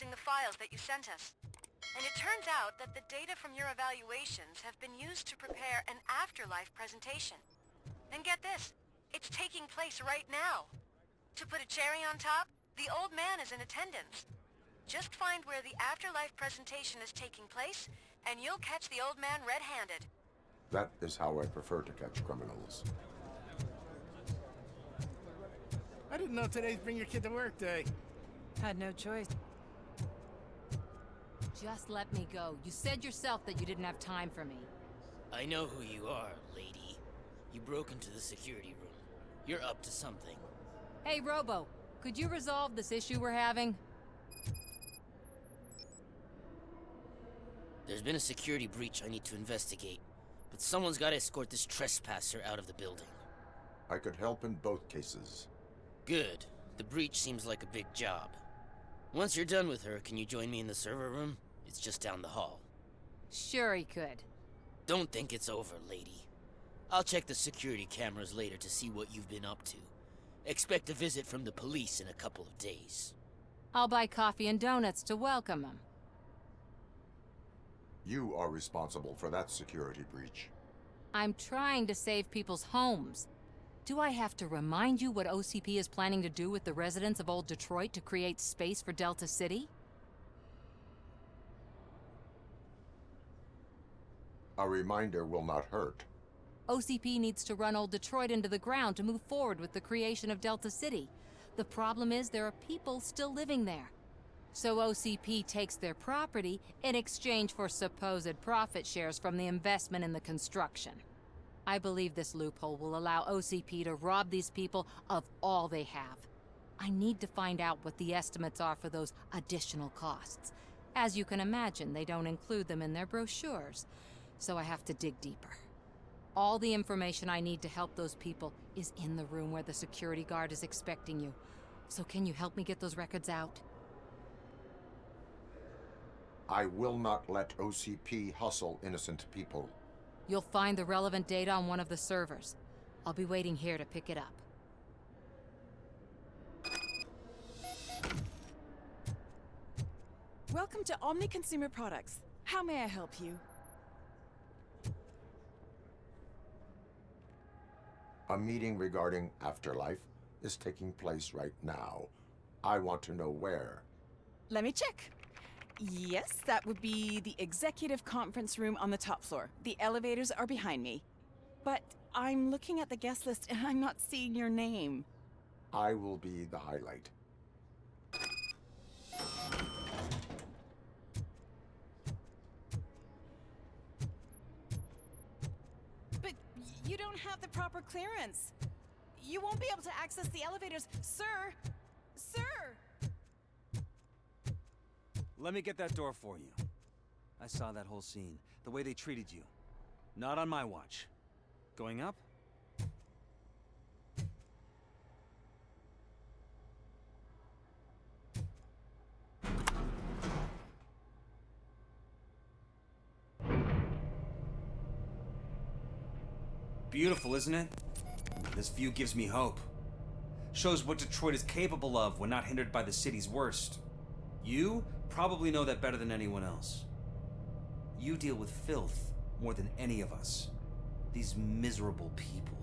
using the files that you sent us. And it turns out that the data from your evaluations have been used to prepare an afterlife presentation. And get this, it's taking place right now. To put a cherry on top, the old man is in attendance. Just find where the afterlife presentation is taking place, and you'll catch the old man red-handed. That is how I prefer to catch criminals. I didn't know today's Bring Your Kid to Work Day. Had no choice. Just let me go. You said yourself that you didn't have time for me. I know who you are, lady. You broke into the security room. You're up to something. Hey, Robo, could you resolve this issue we're having? There's been a security breach I need to investigate, but someone's got to escort this trespasser out of the building. I could help in both cases. Good. The breach seems like a big job. Once you're done with her, can you join me in the server room? It's just down the hall. Sure he could. Don't think it's over, lady. I'll check the security cameras later to see what you've been up to. Expect a visit from the police in a couple of days. I'll buy coffee and donuts to welcome him. You are responsible for that security breach. I'm trying to save people's homes. Do I have to remind you what OCP is planning to do with the residents of Old Detroit to create space for Delta City? A reminder will not hurt. OCP needs to run Old Detroit into the ground to move forward with the creation of Delta City. The problem is there are people still living there. So OCP takes their property in exchange for supposed profit shares from the investment in the construction. I believe this loophole will allow OCP to rob these people of all they have. I need to find out what the estimates are for those additional costs. As you can imagine, they don't include them in their brochures, so I have to dig deeper. All the information I need to help those people is in the room where the security guard is expecting you. So can you help me get those records out? I will not let OCP hustle innocent people. You'll find the relevant data on one of the servers. I'll be waiting here to pick it up. Welcome to Omni Consumer Products. How may I help you? A meeting regarding afterlife is taking place right now. I want to know where. Let me check. Yes, that would be the executive conference room on the top floor. The elevators are behind me. But I'm looking at the guest list and I'm not seeing your name. I will be the highlight. But you don't have the proper clearance. You won't be able to access the elevators, sir! Sir! Let me get that door for you. I saw that whole scene. The way they treated you. Not on my watch. Going up? Beautiful, isn't it? This view gives me hope. Shows what Detroit is capable of when not hindered by the city's worst. You probably know that better than anyone else. You deal with filth more than any of us. These miserable people,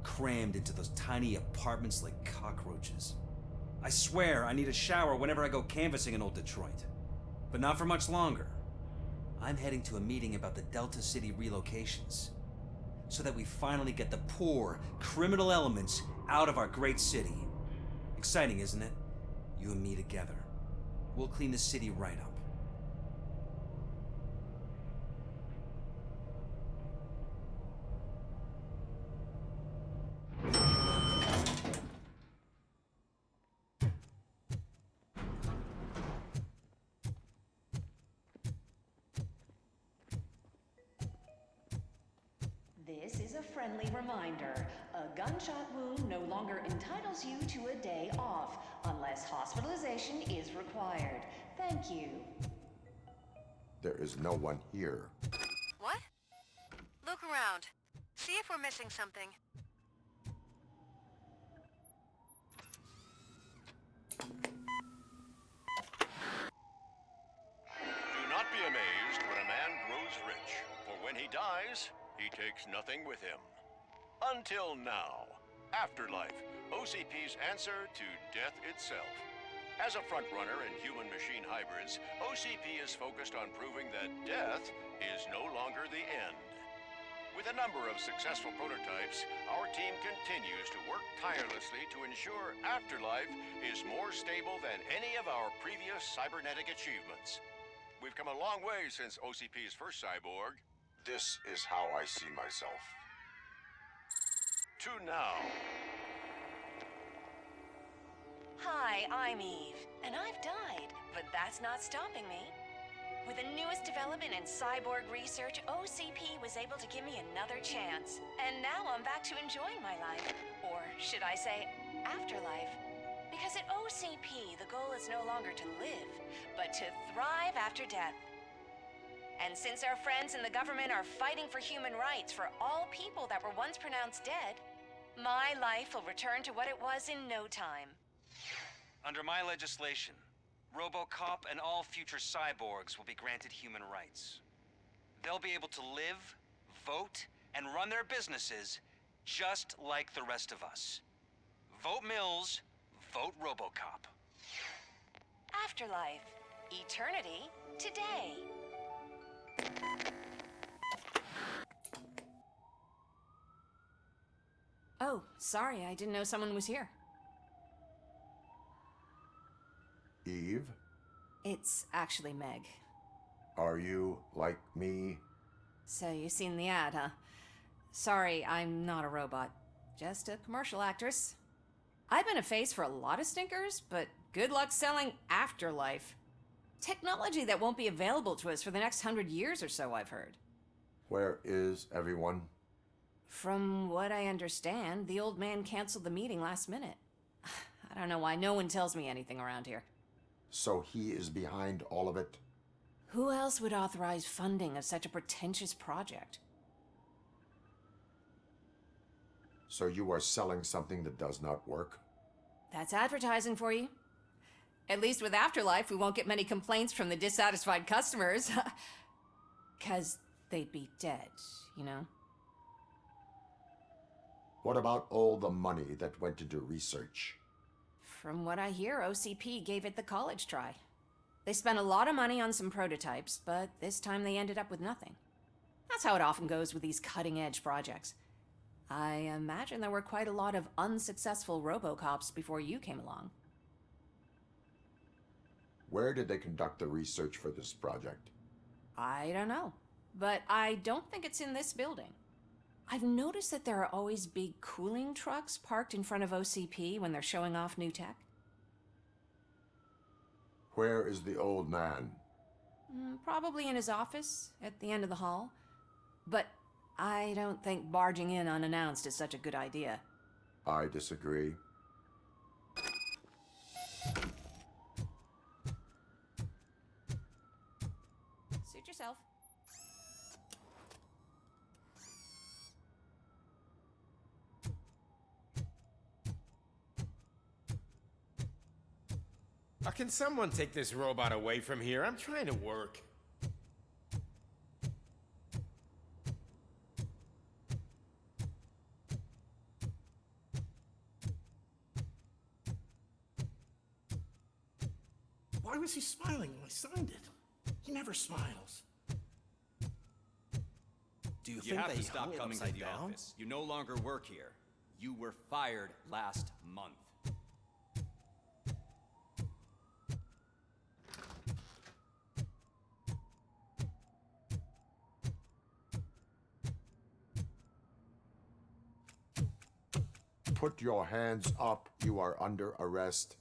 crammed into those tiny apartments like cockroaches. I swear I need a shower whenever I go canvassing in Old Detroit. But not for much longer. I'm heading to a meeting about the Delta City relocations, so that we finally get the poor, criminal elements out of our great city. Exciting, isn't it? You and me together. We'll clean the city right up. This is a friendly reminder. A gunshot wound no longer entitles you to a day off, unless hospitalization is required. Thank you. There is no one here. What? Look around. See if we're missing something. takes nothing with him. Until now. Afterlife, OCP's answer to death itself. As a frontrunner in human-machine hybrids, OCP is focused on proving that death is no longer the end. With a number of successful prototypes, our team continues to work tirelessly to ensure Afterlife is more stable than any of our previous cybernetic achievements. We've come a long way since OCP's first cyborg. This is how I see myself. To now. Hi, I'm Eve, and I've died, but that's not stopping me. With the newest development in cyborg research, OCP was able to give me another chance. And now I'm back to enjoying my life. Or should I say, afterlife. Because at OCP, the goal is no longer to live, but to thrive after death. And since our friends in the government are fighting for human rights for all people that were once pronounced dead, my life will return to what it was in no time. Under my legislation, RoboCop and all future cyborgs will be granted human rights. They'll be able to live, vote, and run their businesses just like the rest of us. Vote Mills, vote RoboCop. Afterlife. Eternity. Today. Oh, sorry, I didn't know someone was here. Eve, It's actually Meg. are you like me? So you seen the ad, huh? Sorry, I'm not a robot. Just a commercial actress. I've been a face for a lot of stinkers, but good luck selling Afterlife. Technology that won't be available to us for the next 100 years or so, I've heard. Where is everyone? From what I understand, the old man canceled the meeting last minute. I don't know why no one tells me anything around here. So he is behind all of it? Who else would authorize funding of such a pretentious project? So you are selling something that does not work? That's advertising for you. At least with Afterlife, we won't get many complaints from the dissatisfied customers. 'Cause they'd be dead, you know? What about all the money that went into research? From what I hear, OCP gave it the college try. They spent a lot of money on some prototypes, but this time they ended up with nothing. That's how it often goes with these cutting-edge projects. I imagine there were quite a lot of unsuccessful RoboCops before you came along. Where did they conduct the research for this project? I don't know, but I don't think it's in this building. I've noticed that there are always big cooling trucks parked in front of OCP when they're showing off new tech. Where is the old man? Probably in his office, at the end of the hall. But I don't think barging in unannounced is such a good idea. I disagree. Suit yourself. Can someone take this robot away from here? I'm trying to work. Why was he smiling when I signed it? He never smiles. Do you You think have they to stop hung it coming to upside the down? office. You no longer work here. You were fired last month. Put your hands up. You are under arrest.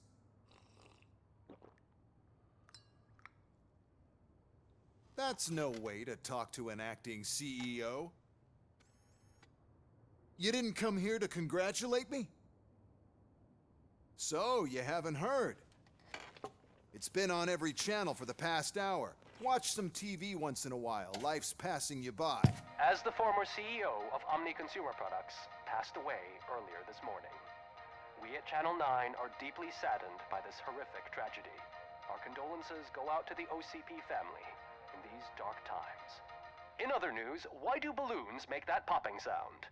That's no way to talk to an acting CEO. You didn't come here to congratulate me? So, you haven't heard. It's been on every channel for the past hour. Watch some TV once in a while. Life's passing you by. As the former CEO of Omni Consumer Products passed away earlier this morning, we at Channel 9 are deeply saddened by this horrific tragedy. Our condolences go out to the OCP family in these dark times. In other news, why do balloons make that popping sound?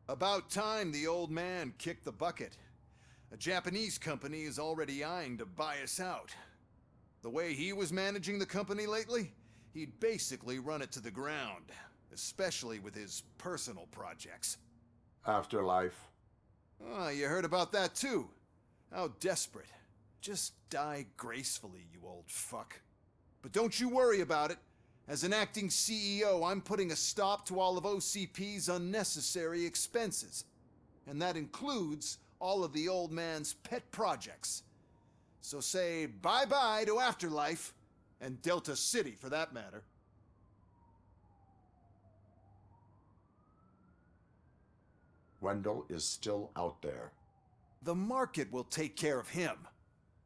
About time the old man kicked the bucket. A Japanese company is already eyeing to buy us out. The way he was managing the company lately, he'd basically run it to the ground, especially with his personal projects. Afterlife. Oh, you heard about that too. How desperate. Just die gracefully, you old fuck. But don't you worry about it. As an acting CEO, I'm putting a stop to all of OCP's unnecessary expenses. And that includes all of the old man's pet projects. So say bye-bye to Afterlife, and Delta City for that matter. Wendell is still out there. The market will take care of him.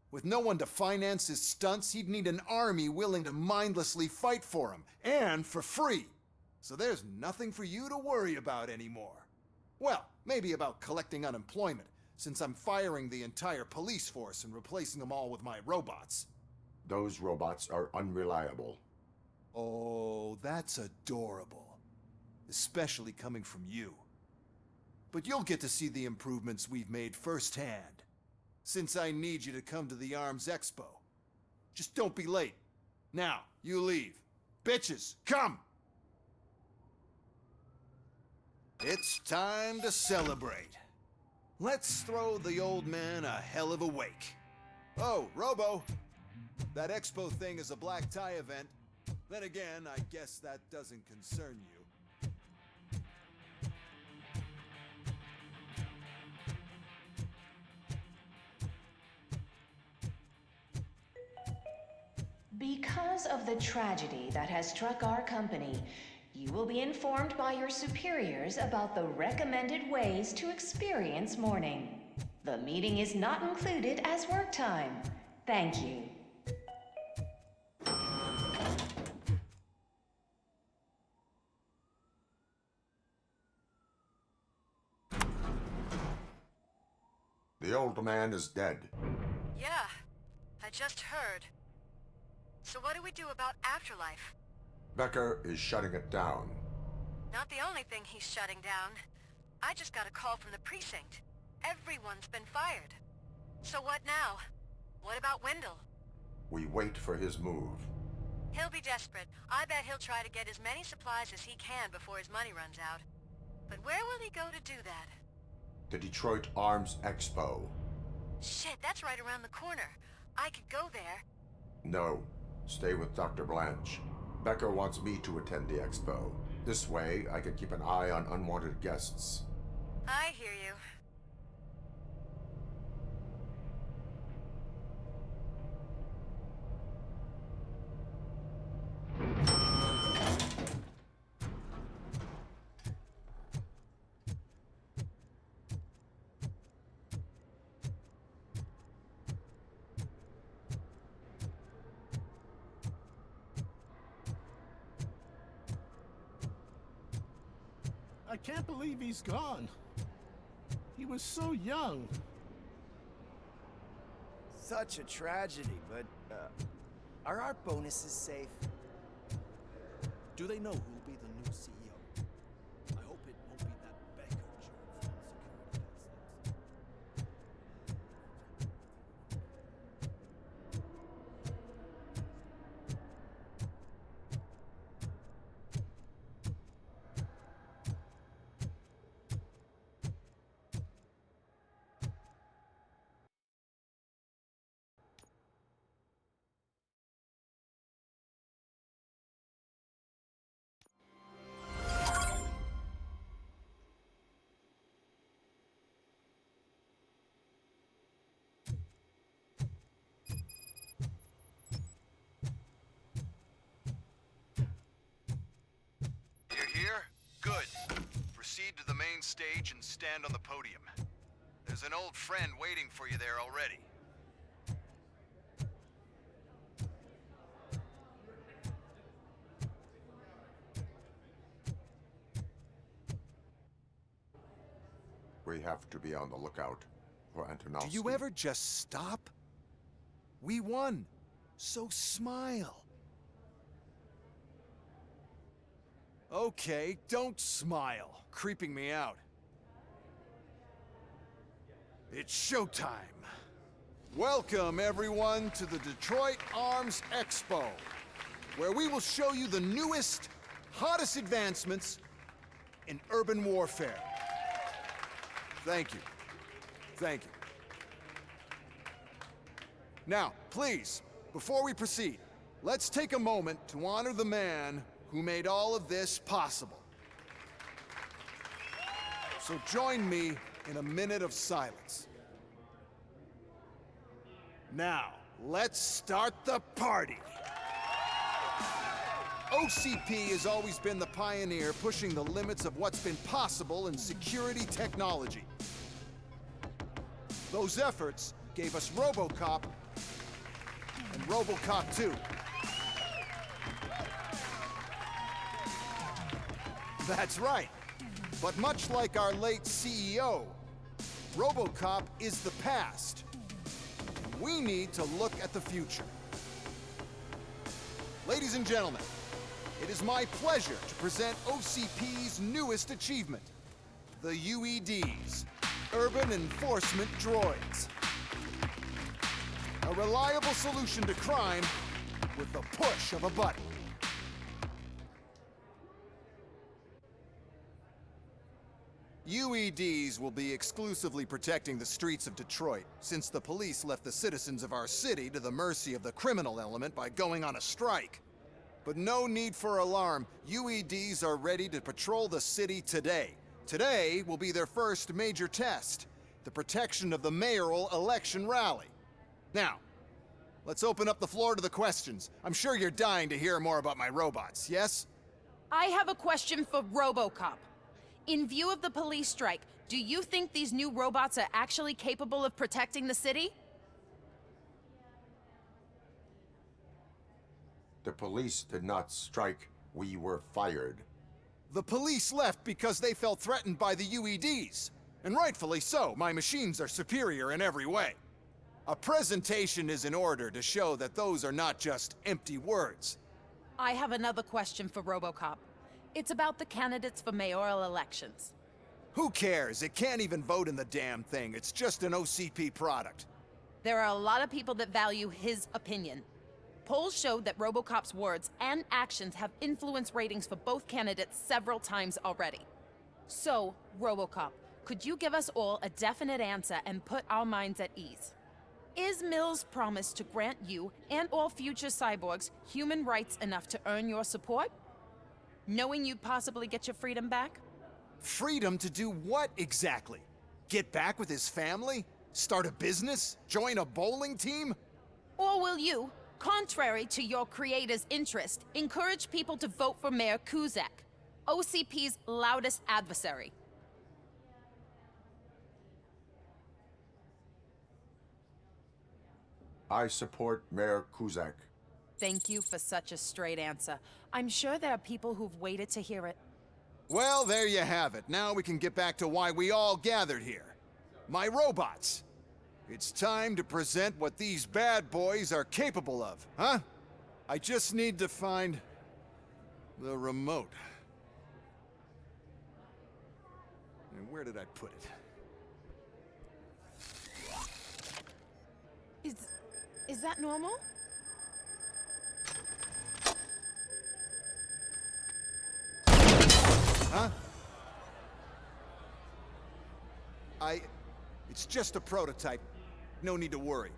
With no one to finance his stunts, he'd need an army willing to mindlessly fight for him, and for free. So there's nothing for you to worry about anymore. Well, maybe about collecting unemployment, since I'm firing the entire police force and replacing them all with my robots. Those robots are unreliable. Oh, that's adorable. Especially coming from you. But you'll get to see the improvements we've made firsthand. Since I need you to come to the Arms Expo. Just don't be late. Now, you leave. Bitches, come! It's time to celebrate. Let's throw the old man a hell of a wake. Oh, Robo! That expo thing is a black tie event. Then again, I guess that doesn't concern you. Because of the tragedy that has struck our company, you will be informed by your superiors about the recommended ways to experience mourning. The meeting is not included as work time. Thank you. The old man is dead. Yeah, I just heard. So what do we do about Afterlife? Becker is shutting it down. Not the only thing he's shutting down. I just got a call from the precinct. Everyone's been fired. So what now? What about Wendell? We wait for his move. He'll be desperate. I bet he'll try to get as many supplies as he can before his money runs out. But where will he go to do that? The Detroit Arms Expo. Shit, that's right around the corner. I could go there. No. Stay with Dr. Blanche. Becker wants me to attend the expo. This way, I can keep an eye on unwanted guests. I hear you. I can't believe he's gone. He was so young. Such a tragedy, but, are our bonuses safe? Do they know who'll be the new CEO? I hope it won't be that Becker jerk from Security You're here? Good. Proceed to the main stage and stand on the podium. There's an old friend waiting for you there already. We have to be on the lookout for Antonovsky. Do you ever just stop? We won. So smile. Okay, don't smile. Creeping me out. It's showtime. Welcome, everyone, to the Detroit Arms Expo, where we will show you the newest, hottest advancements in urban warfare. Thank you. Thank you. Now, please, before we proceed, let's take a moment to honor the man who made all of this possible. So join me in a minute of silence. Now, let's start the party. OCP has always been the pioneer pushing the limits of what's been possible in security technology. Those efforts gave us RoboCop and RoboCop 2. That's right. But much like our late CEO, RoboCop is the past. We need to look at the future. Ladies and gentlemen, it is my pleasure to present OCP's newest achievement, the UEDs, Urban Enforcement Droids. A reliable solution to crime with the push of a button. UEDs will be exclusively protecting the streets of Detroit, since the police left the citizens of our city to the mercy of the criminal element by going on a strike. But no need for alarm. UEDs are ready to patrol the city today. Today will be their first major test, the protection of the mayoral election rally. Now, let's open up the floor to the questions. I'm sure you're dying to hear more about my robots, yes? I have a question for RoboCop. In view of the police strike, do you think these new robots are actually capable of protecting the city? The police did not strike. We were fired. The police left because they felt threatened by the UEDs. And rightfully so. My machines are superior in every way. A presentation is in order to show that those are not just empty words. I have another question for RoboCop. It's about the candidates for mayoral elections. Who cares? It can't even vote in the damn thing. It's just an OCP product. There are a lot of people that value his opinion. Polls showed that RoboCop's words and actions have influenced ratings for both candidates several times already. So, RoboCop, could you give us all a definite answer and put our minds at ease? Is Mills' promise to grant you and all future cyborgs human rights enough to earn your support? Knowing you'd possibly get your freedom back? Freedom to do what exactly? Get back with his family? Start a business? Join a bowling team? Or will you, contrary to your creator's interest, encourage people to vote for Mayor Kuzak, OCP's loudest adversary? I support Mayor Kuzak. Thank you for such a straight answer. I'm sure there are people who've waited to hear it. Well, there you have it. Now we can get back to why we all gathered here. My robots. It's time to present what these bad boys are capable of, huh? I just need to find the remote. And where did I put it? Is that normal? Huh? It's just a prototype. No need to worry.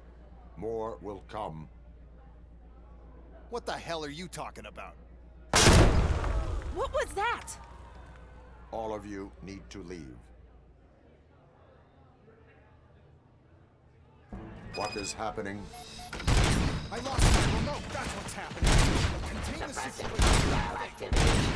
More will come. What the hell are you talking about? What was that? All of you need to leave. What is happening? I lost my remote. That's what's happening. Contain the situation.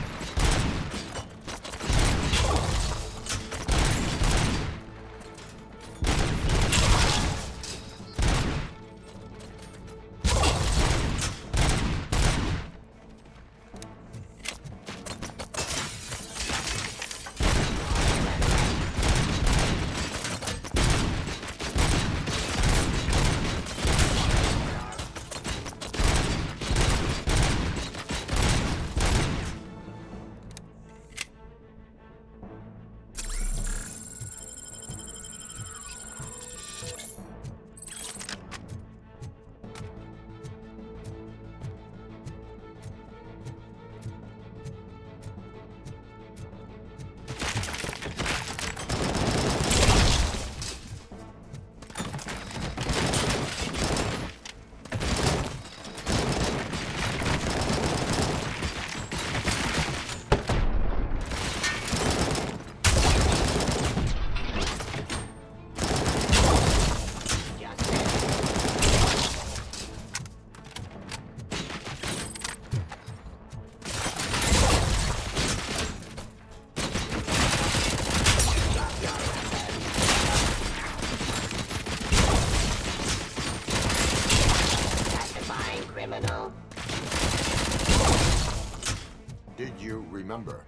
remember.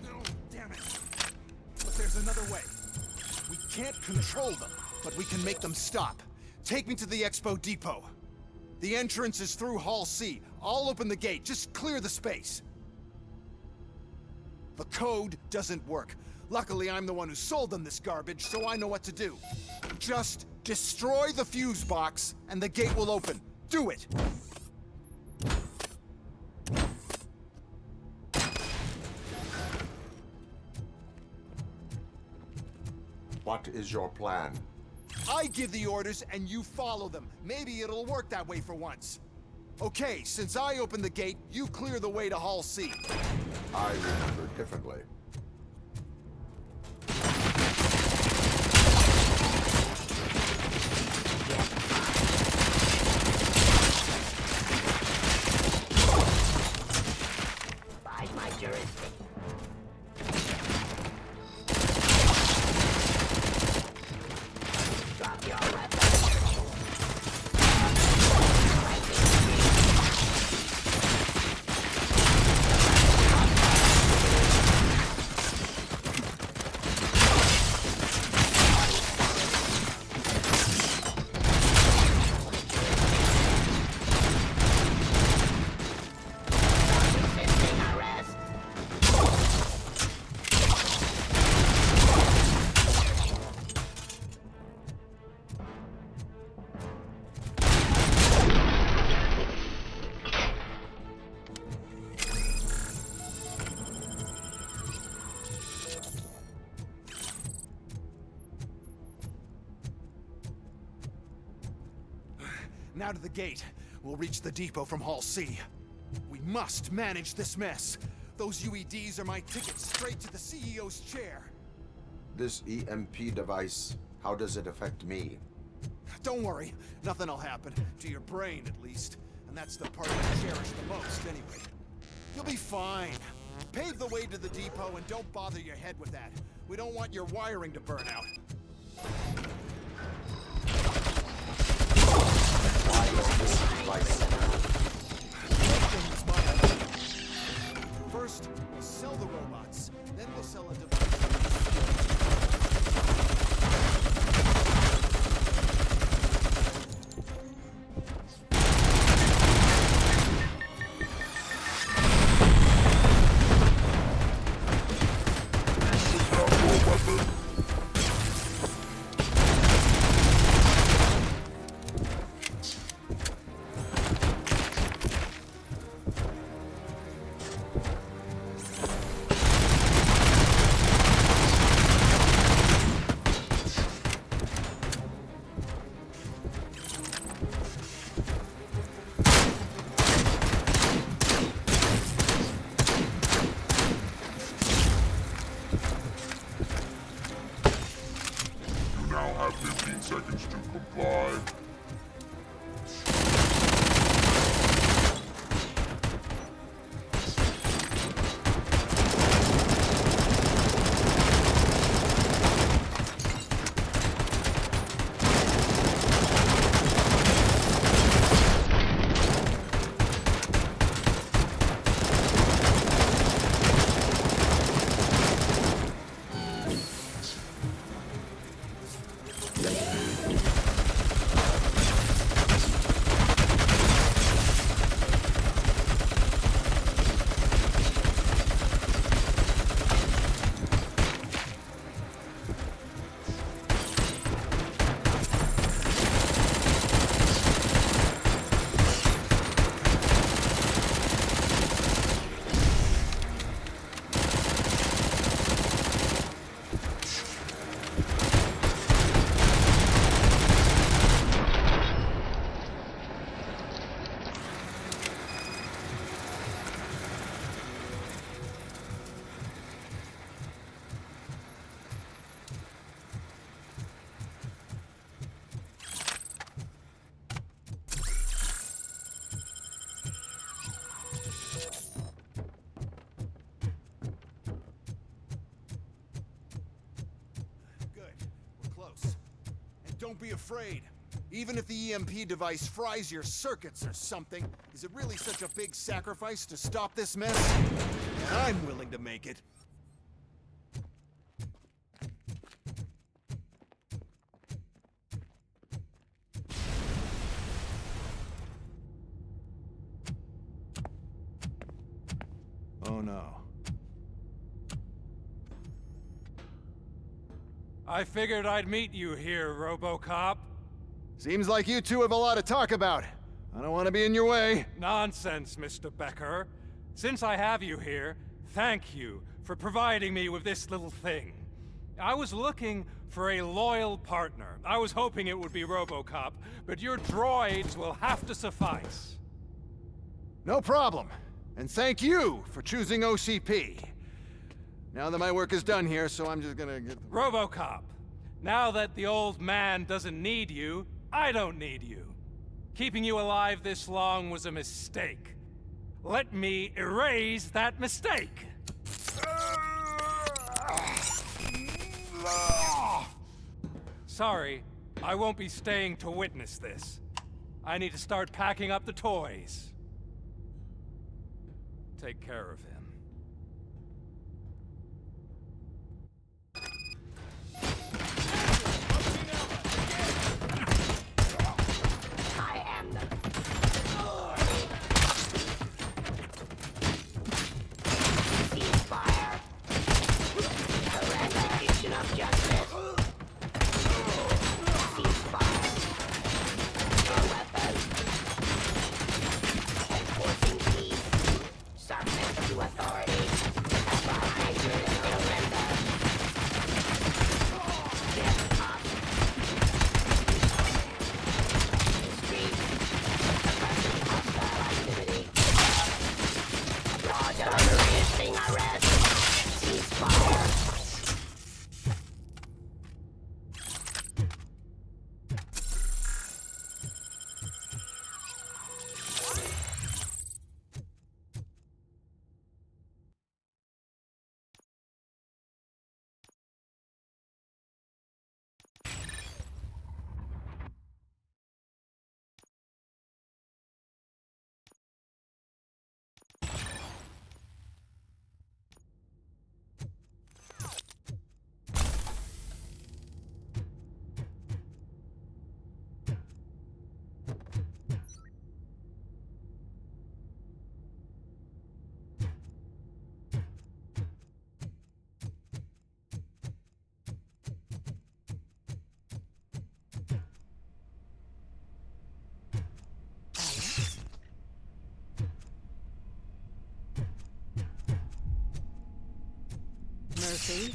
No, damn it. But there's another way. We can't control them, but we can make them stop. Take me to the Expo Depot. The entrance is through Hall C. I'll open the gate. Just clear the space. The code doesn't work. Luckily, I'm the one who sold them this garbage, so I know what to do. Just destroy the fuse box, and the gate will open. Do it! What is your plan? I give the orders, and you follow them. Maybe it'll work that way for once. Okay, since I opened the gate, you clear the way to Hall C. I remember differently. By my jurisdiction. Drop your weapon. Now to the gate. We'll reach the depot from Hall C. We must manage this mess. Those UEDs are my ticket straight to the CEO's chair. This EMP device, how does it affect me? Don't worry, nothing'll happen. To your brain, at least. And that's the part I cherish the most, anyway. You'll be fine. Pave the way to the depot and don't bother your head with that. We don't want your wiring to burn out. First, we'll sell the robots, then we'll sell a device. Seconds to comply. Don't be afraid. Even if the EMP device fries your circuits or something, is it really such a big sacrifice to stop this mess? I'm willing to make it. Oh no. I figured I'd meet you here, RoboCop. Seems like you two have a lot to talk about. I don't want to be in your way. Nonsense, Mr. Becker. Since I have you here, thank you for providing me with this little thing. I was looking for a loyal partner. I was hoping it would be RoboCop, but your droids will have to suffice. No problem. And thank you for choosing OCP. Now that my work is done here, so I'm just gonna get... RoboCop, now that the old man doesn't need you, I don't need you. Keeping you alive this long was a mistake. Let me erase that mistake! Sorry, I won't be staying to witness this. I need to start packing up the toys. Take care of him. I am the... Ceasefire. The restoration of justice. Ceasefire. No weapons. Enforcing peace. Subject to authority. Behind surrender. Get up. Resisting arrest. Ceasefire. Murphy?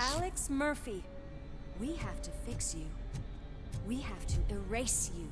Alex Murphy, we have to fix you. We have to erase you.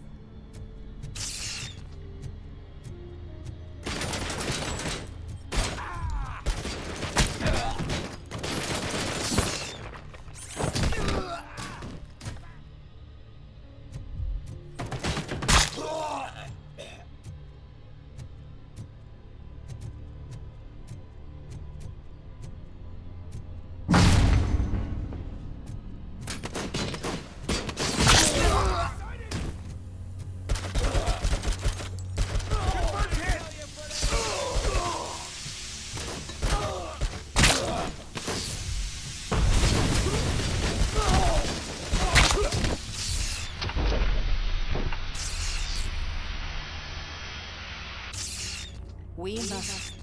We must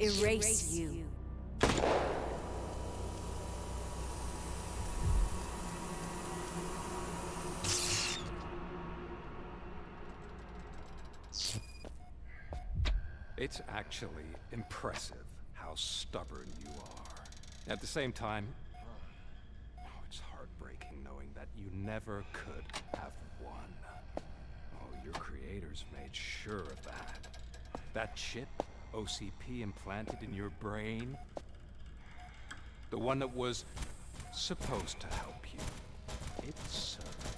erase you. It's actually impressive how stubborn you are. At the same time, it's heartbreaking knowing that you never could have won. Oh, your creators made sure of that. That chip OCP implanted in your brain, the one that was supposed to help you, it served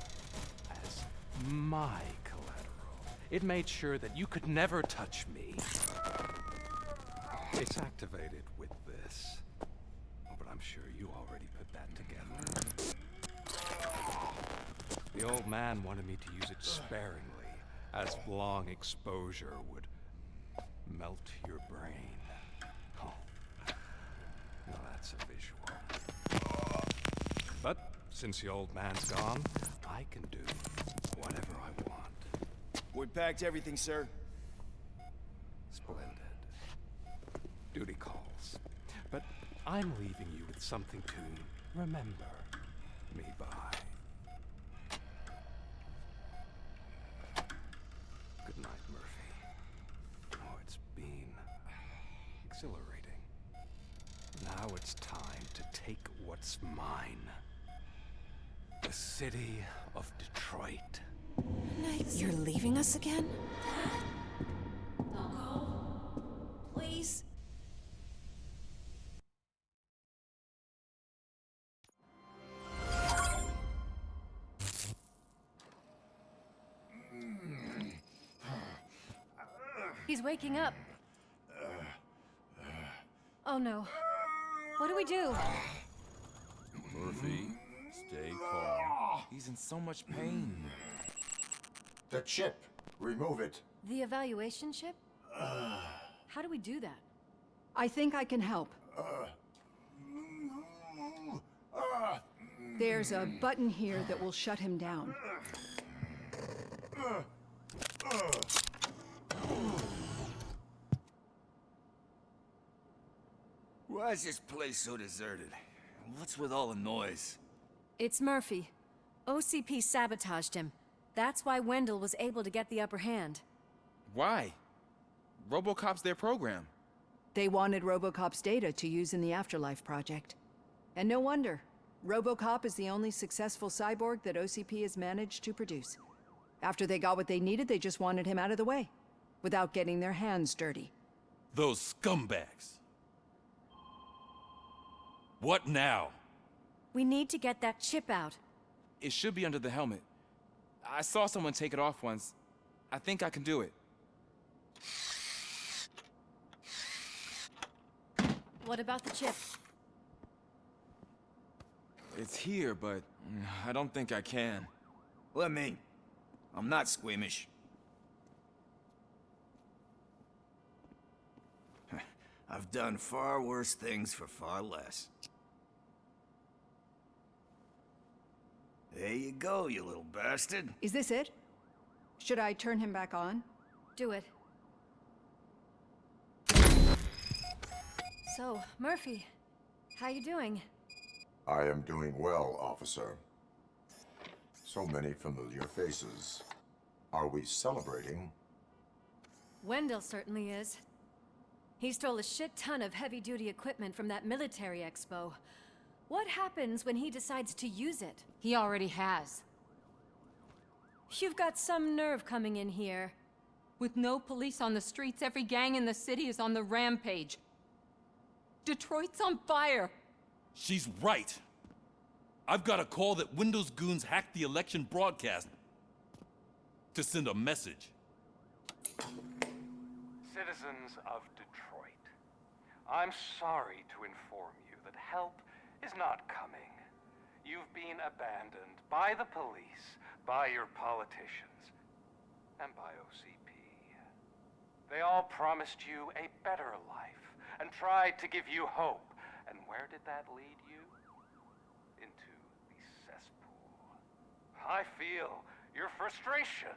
as my collateral. It made sure that you could never touch me. It's activated with this. Oh, but I'm sure you already put that together. The old man wanted me to use it sparingly, as long exposure would melt your brain. Oh, now that's a visual. But since the old man's gone, I can do whatever I want. We packed everything, sir. Splendid. Duty calls. But I'm leaving you with something to remember me by. Good night, Murphy. Oh, it's been exhilarating. Now it's time to take what's mine. The city of Detroit. You're leaving us again? Don't go. Please. He's waking up. Oh no. What do we do? Murphy, stay calm. He's in so much pain. The chip. Remove it. The evaluation chip? How do we do that? I think I can help. There's a button here that will shut him down. Why is this place so deserted? What's with all the noise? It's Murphy. OCP sabotaged him. That's why Wendell was able to get the upper hand. Why? RoboCop's their program. They wanted RoboCop's data to use in the Afterlife project. And no wonder. RoboCop is the only successful cyborg that OCP has managed to produce. After they got what they needed, they just wanted him out of the way, without getting their hands dirty. Those scumbags. What now? We need to get that chip out. It should be under the helmet. I saw someone take it off once. I think I can do it. What about the chip? It's here, but I don't think I can. Let me. I'm not squeamish. I've done far worse things for far less. There you go, you little bastard. Is this it? Should I turn him back on? Do it. So, Murphy, how you doing? I am doing well, officer. So many familiar faces. Are we celebrating? Wendell certainly is. He stole a shit ton of heavy-duty equipment from that military expo. What happens when he decides to use it? He already has. You've got some nerve coming in here. With no police on the streets, every gang in the city is on the rampage. Detroit's on fire. She's right. I've got a call that Windows goons hacked the election broadcast to send a message. Citizens of Detroit, I'm sorry to inform you that help is not coming. You've been abandoned by the police, by your politicians, and by OCP. They all promised you a better life and tried to give you hope. And where did that lead you? Into the cesspool. I feel your frustration.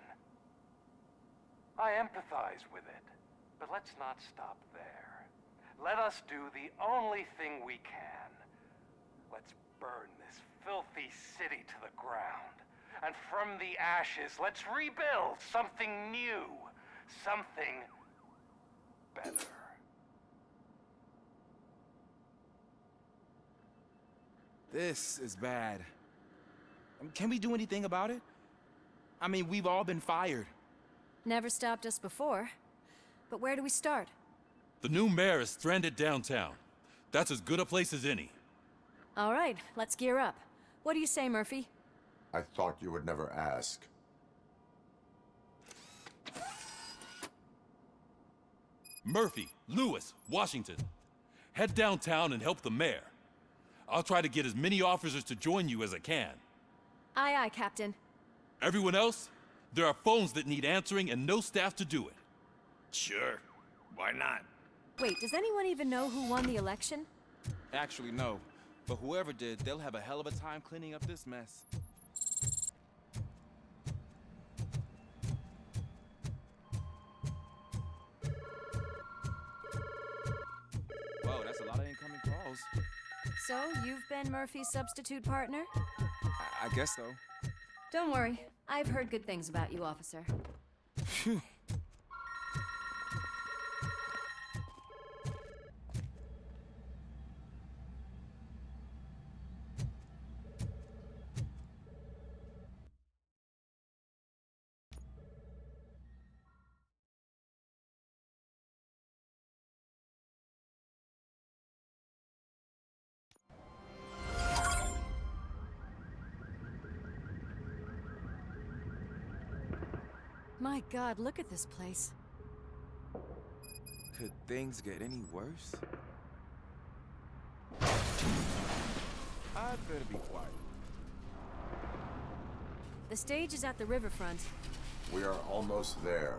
I empathize with it, but let's not stop there. Let us do the only thing we can. Let's burn this filthy city to the ground. And from the ashes, let's rebuild something new. Something better. This is bad. Can we do anything about it? I mean, we've all been fired. Never stopped us before. But where do we start? The new mayor is stranded downtown. That's as good a place as any. All right, let's gear up. What do you say, Murphy? I thought you would never ask. Murphy, Lewis, Washington. Head downtown and help the mayor. I'll try to get as many officers to join you as I can. Aye, aye, Captain. Everyone else? There are phones that need answering and no staff to do it. Sure. Why not? Wait, does anyone even know who won the election? Actually, no. But whoever did, they'll have a hell of a time cleaning up this mess. Whoa, that's a lot of incoming calls. So, you've been Murphy's substitute partner? I guess so. Don't worry. I've heard good things about you, officer. Phew. My God, look at this place. Could things get any worse? I'd better be quiet. The stage is at the riverfront. We are almost there.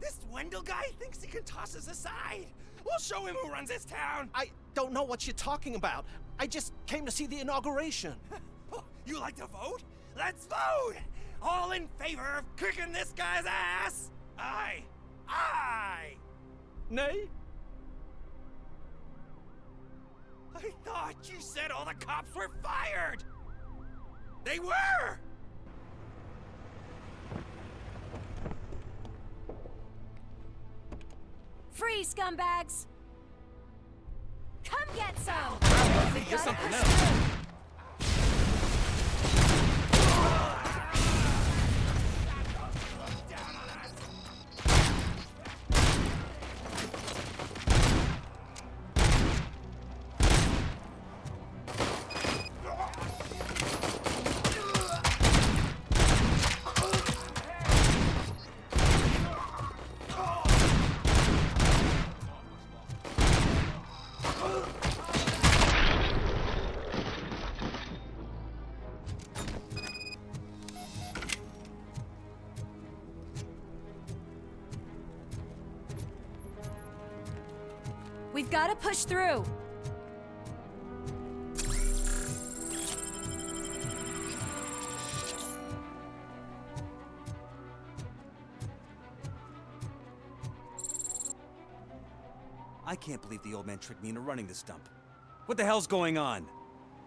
This Wendell guy thinks he can toss us aside. We'll show him who runs this town. I don't know what you're talking about. I just came to see the inauguration. Oh, you like to vote? Let's vote! All in favor of kicking this guy's ass? Aye. Aye! Nay? I thought you said all the cops were fired! They were! Free, scumbags! Come get some! Get something else. We've got to push through. I can't believe the old man tricked me into running this dump. What the hell's going on?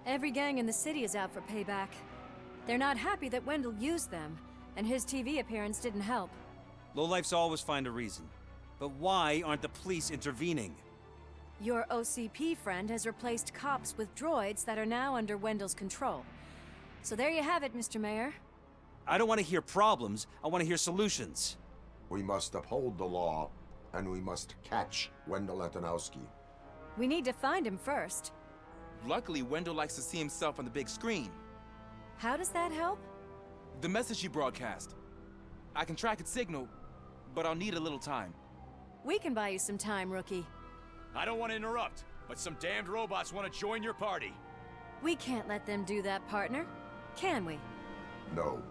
Every gang in the city is out for payback. They're not happy that Wendell used them, and his TV appearance didn't help. Lowlifes always find a reason. But why aren't the police intervening? Your OCP friend has replaced cops with droids that are now under Wendell's control. So there you have it, Mr. Mayor. I don't want to hear problems, I want to hear solutions. We must uphold the law, and we must catch Wendell Antonowski. We need to find him first. Luckily, Wendell likes to see himself on the big screen. How does that help? The message he broadcast. I can track its signal, but I'll need a little time. We can buy you some time, rookie. I don't want to interrupt, but some damned robots want to join your party. We can't let them do that, partner. Can we? No.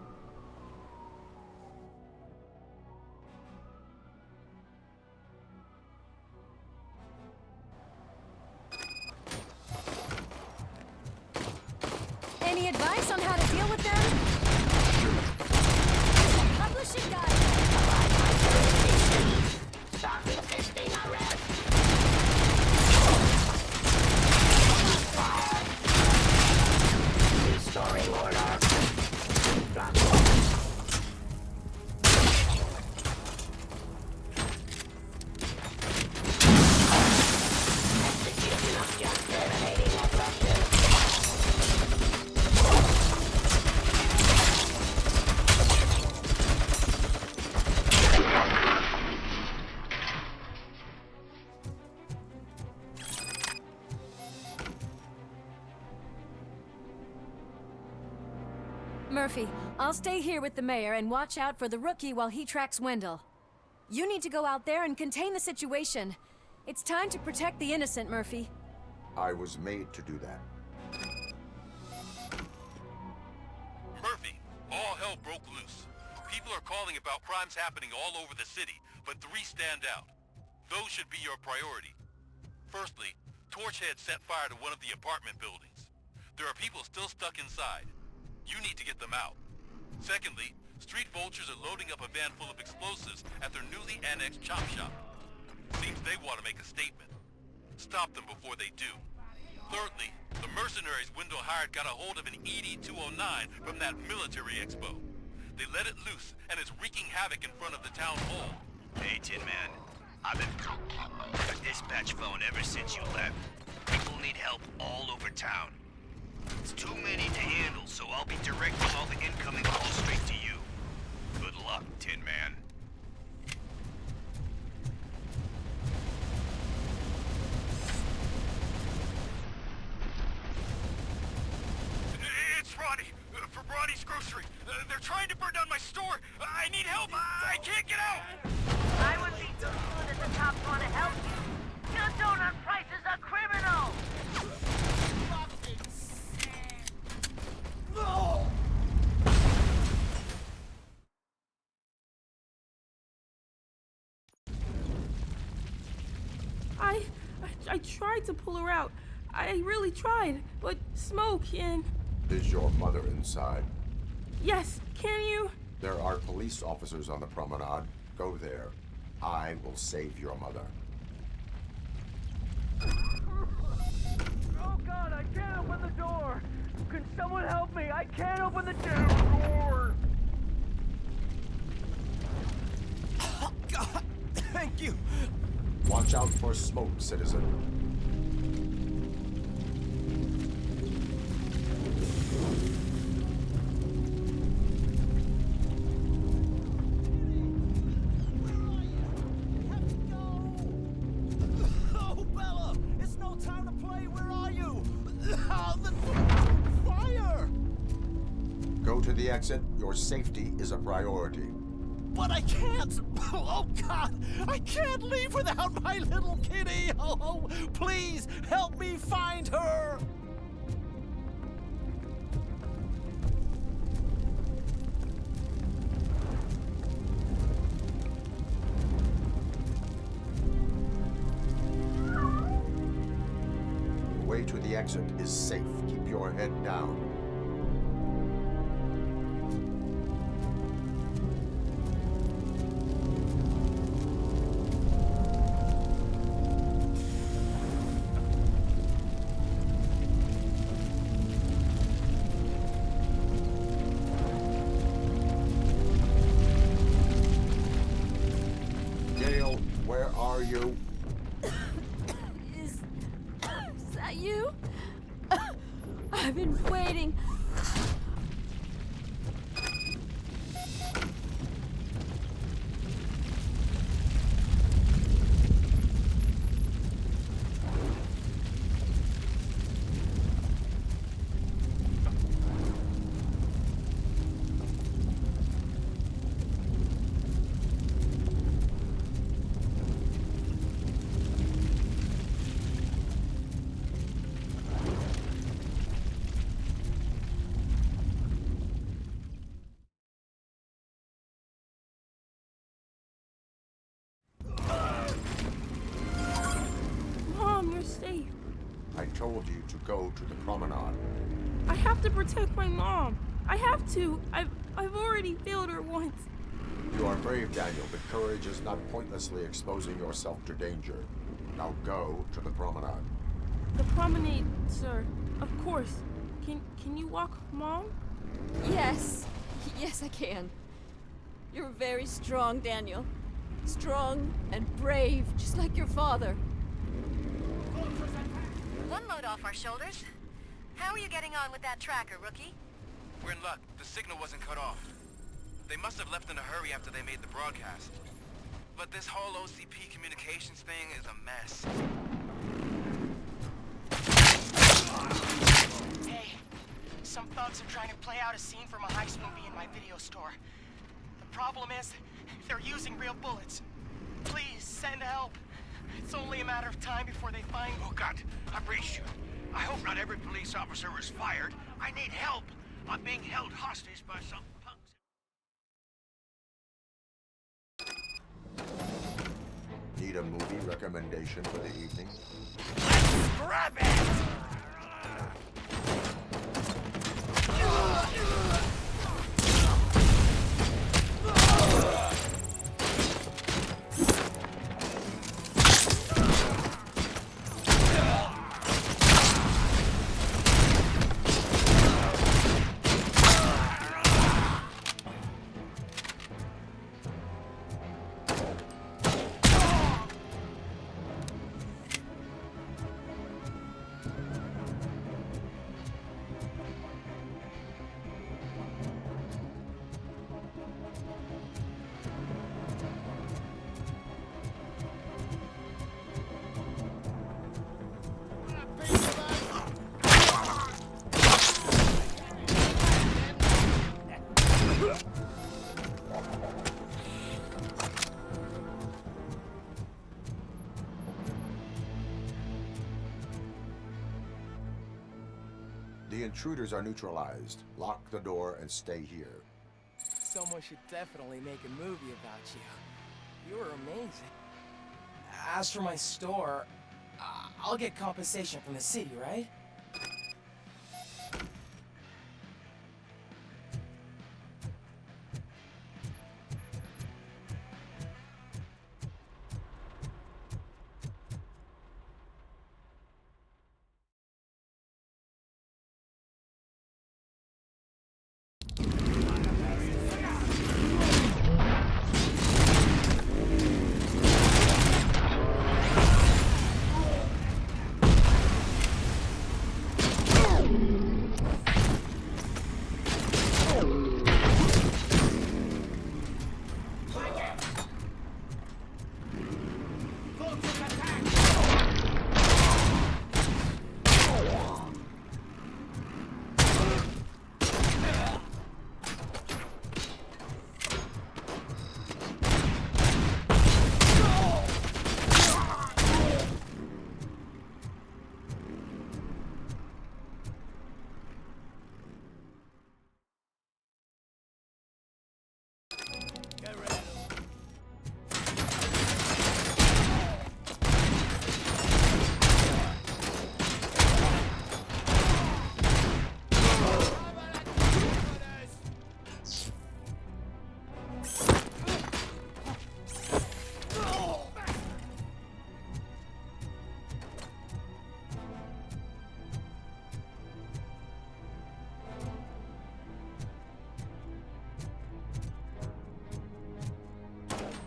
Any advice on how to deal with them? Publishing guide. Stop resisting arrest. Restoring order. Murphy, I'll stay here with the mayor and watch out for the rookie while he tracks Wendell. You need to go out there and contain the situation. It's time to protect the innocent, Murphy. I was made to do that. Murphy, all hell broke loose. People are calling about crimes happening all over the city, but 3 stand out. Those should be your priority. Firstly, Torchhead set fire to one of the apartment buildings. There are people still stuck inside. You need to get them out. Secondly, street vultures are loading up a van full of explosives at their newly annexed chop shop. Seems they want to make a statement. Stop them before they do. Thirdly, the mercenaries Wendell hired got a hold of an ED-209 from that military expo. They let it loose, and it's wreaking havoc in front of the town hall. Hey, Tin Man. I've been a dispatch phone ever since you left. People need help all over town. It's too many to handle, so I'll be directing all the incoming calls straight to you. Good luck, Tin Man. It's Ronnie, from Ronnie's Grocery. They're trying to burn down my store. I need help. I can't get out. I would be so good if the cops want to help you. Your donut price is a criminal! No! I tried to pull her out. I really tried, but smoke and... Is your mother inside? Yes, can you? There are police officers on the promenade. Go there. I will save your mother. Oh God, I can't open the door! Can someone help me? I can't open the damn door! Oh God, thank you! Watch out for smoke, citizen. Oh, Bella! It's no time to play! Where are you? Oh, the fire! Go to the exit. Your safety is a priority. But I can't! Oh, God! I can't leave without my little kitty! Oh, please, help me find her! The way to the exit is safe. Keep your head down. Gail, where are you? Is that you? I've been waiting. Mom, you're safe. I told you to go to the promenade. I have to protect my mom. I have to. I've already failed her once. You are brave, Daniel, but courage is not pointlessly exposing yourself to danger. Now go to the promenade. The promenade, sir. Of course. Can you walk, Mom? Yes. Yes, I can. You're very strong, Daniel. Strong and brave, just like your father. One load off our shoulders. How are you getting on with that tracker, rookie? We're in luck. The signal wasn't cut off. They must have left in a hurry after they made the broadcast. But this whole OCP communications thing is a mess. Hey, some thugs are trying to play out a scene from a heist movie in my video store. The problem is, they're using real bullets. Please, send help. It's only a matter of time before they find me. Oh God, I'm reached you. I hope not every police officer is fired. I need help. I'm being held hostage by some punks. Need a movie recommendation for the evening? Grab it! The intruders are neutralized. Lock the door and stay here. Someone should definitely make a movie about you. You were amazing. As for my store, I'll get compensation from the city, right?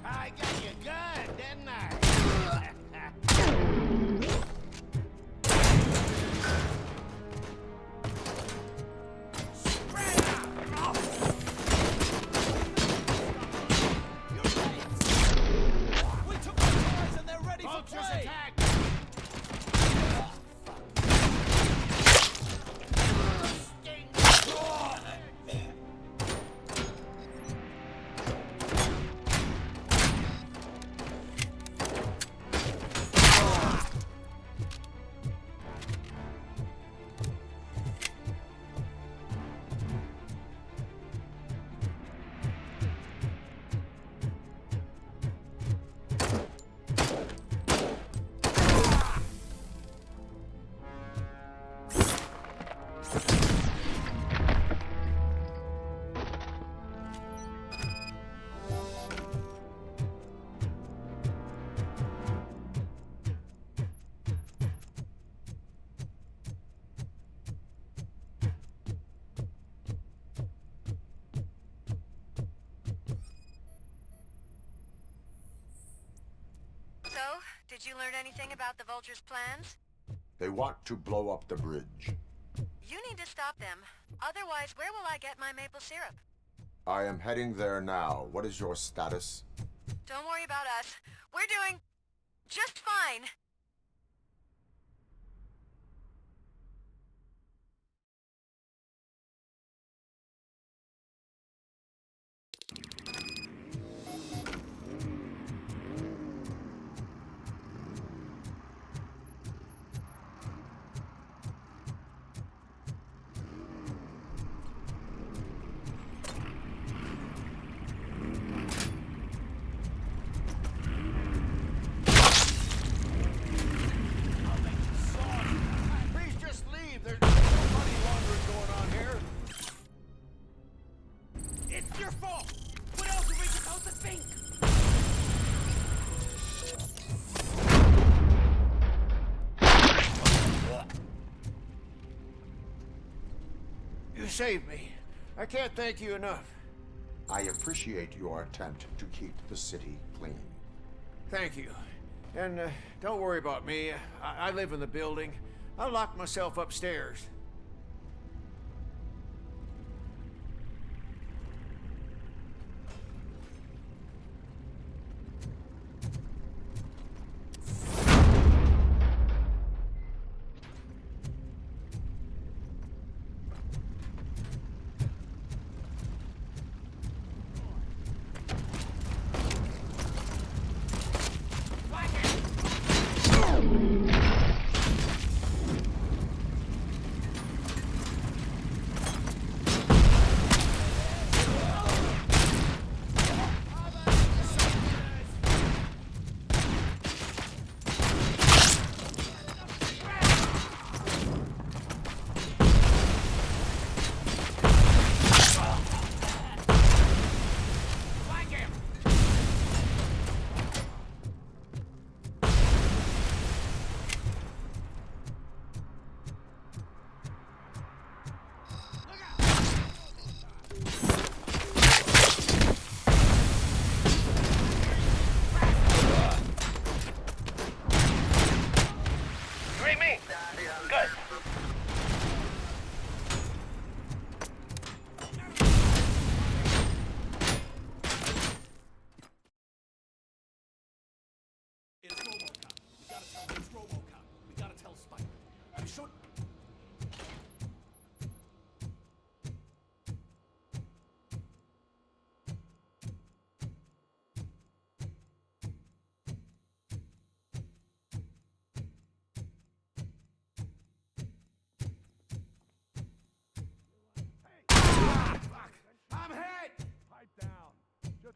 I got you good, didn't I? We took the guys and they're ready for Vultures play! attack! So, did you learn anything about the Vulture's plans? They want to blow up the bridge. You need to stop them. Otherwise, where will I get my maple syrup? I am heading there now. What is your status? Don't worry about us. We're doing just fine. saved me. I can't thank you enough. I appreciate your attempt to keep the city clean. Thank you. And don't worry about me. I live in the building. I'll lock myself upstairs.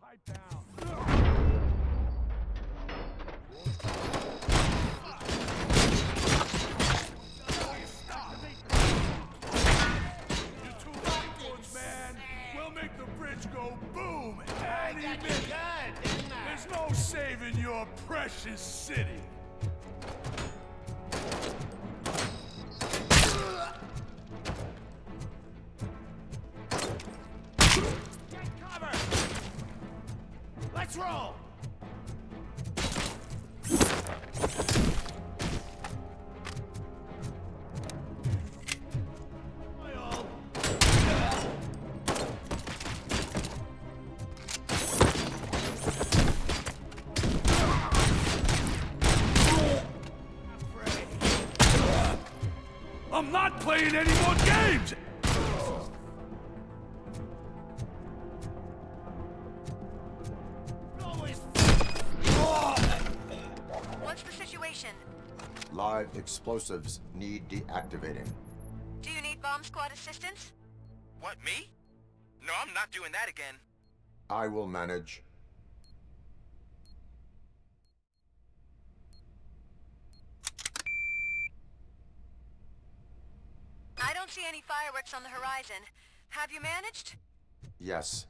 Pipe down. You're too backwards, man. We'll make the bridge go boom any minute. There's no saving your precious city. Let's roll! I'm not playing any more games! What's the situation? Live explosives need deactivating. Do you need bomb squad assistance? What, me? No, I'm not doing that again. I will manage. I don't see any fireworks on the horizon. Have you managed? Yes.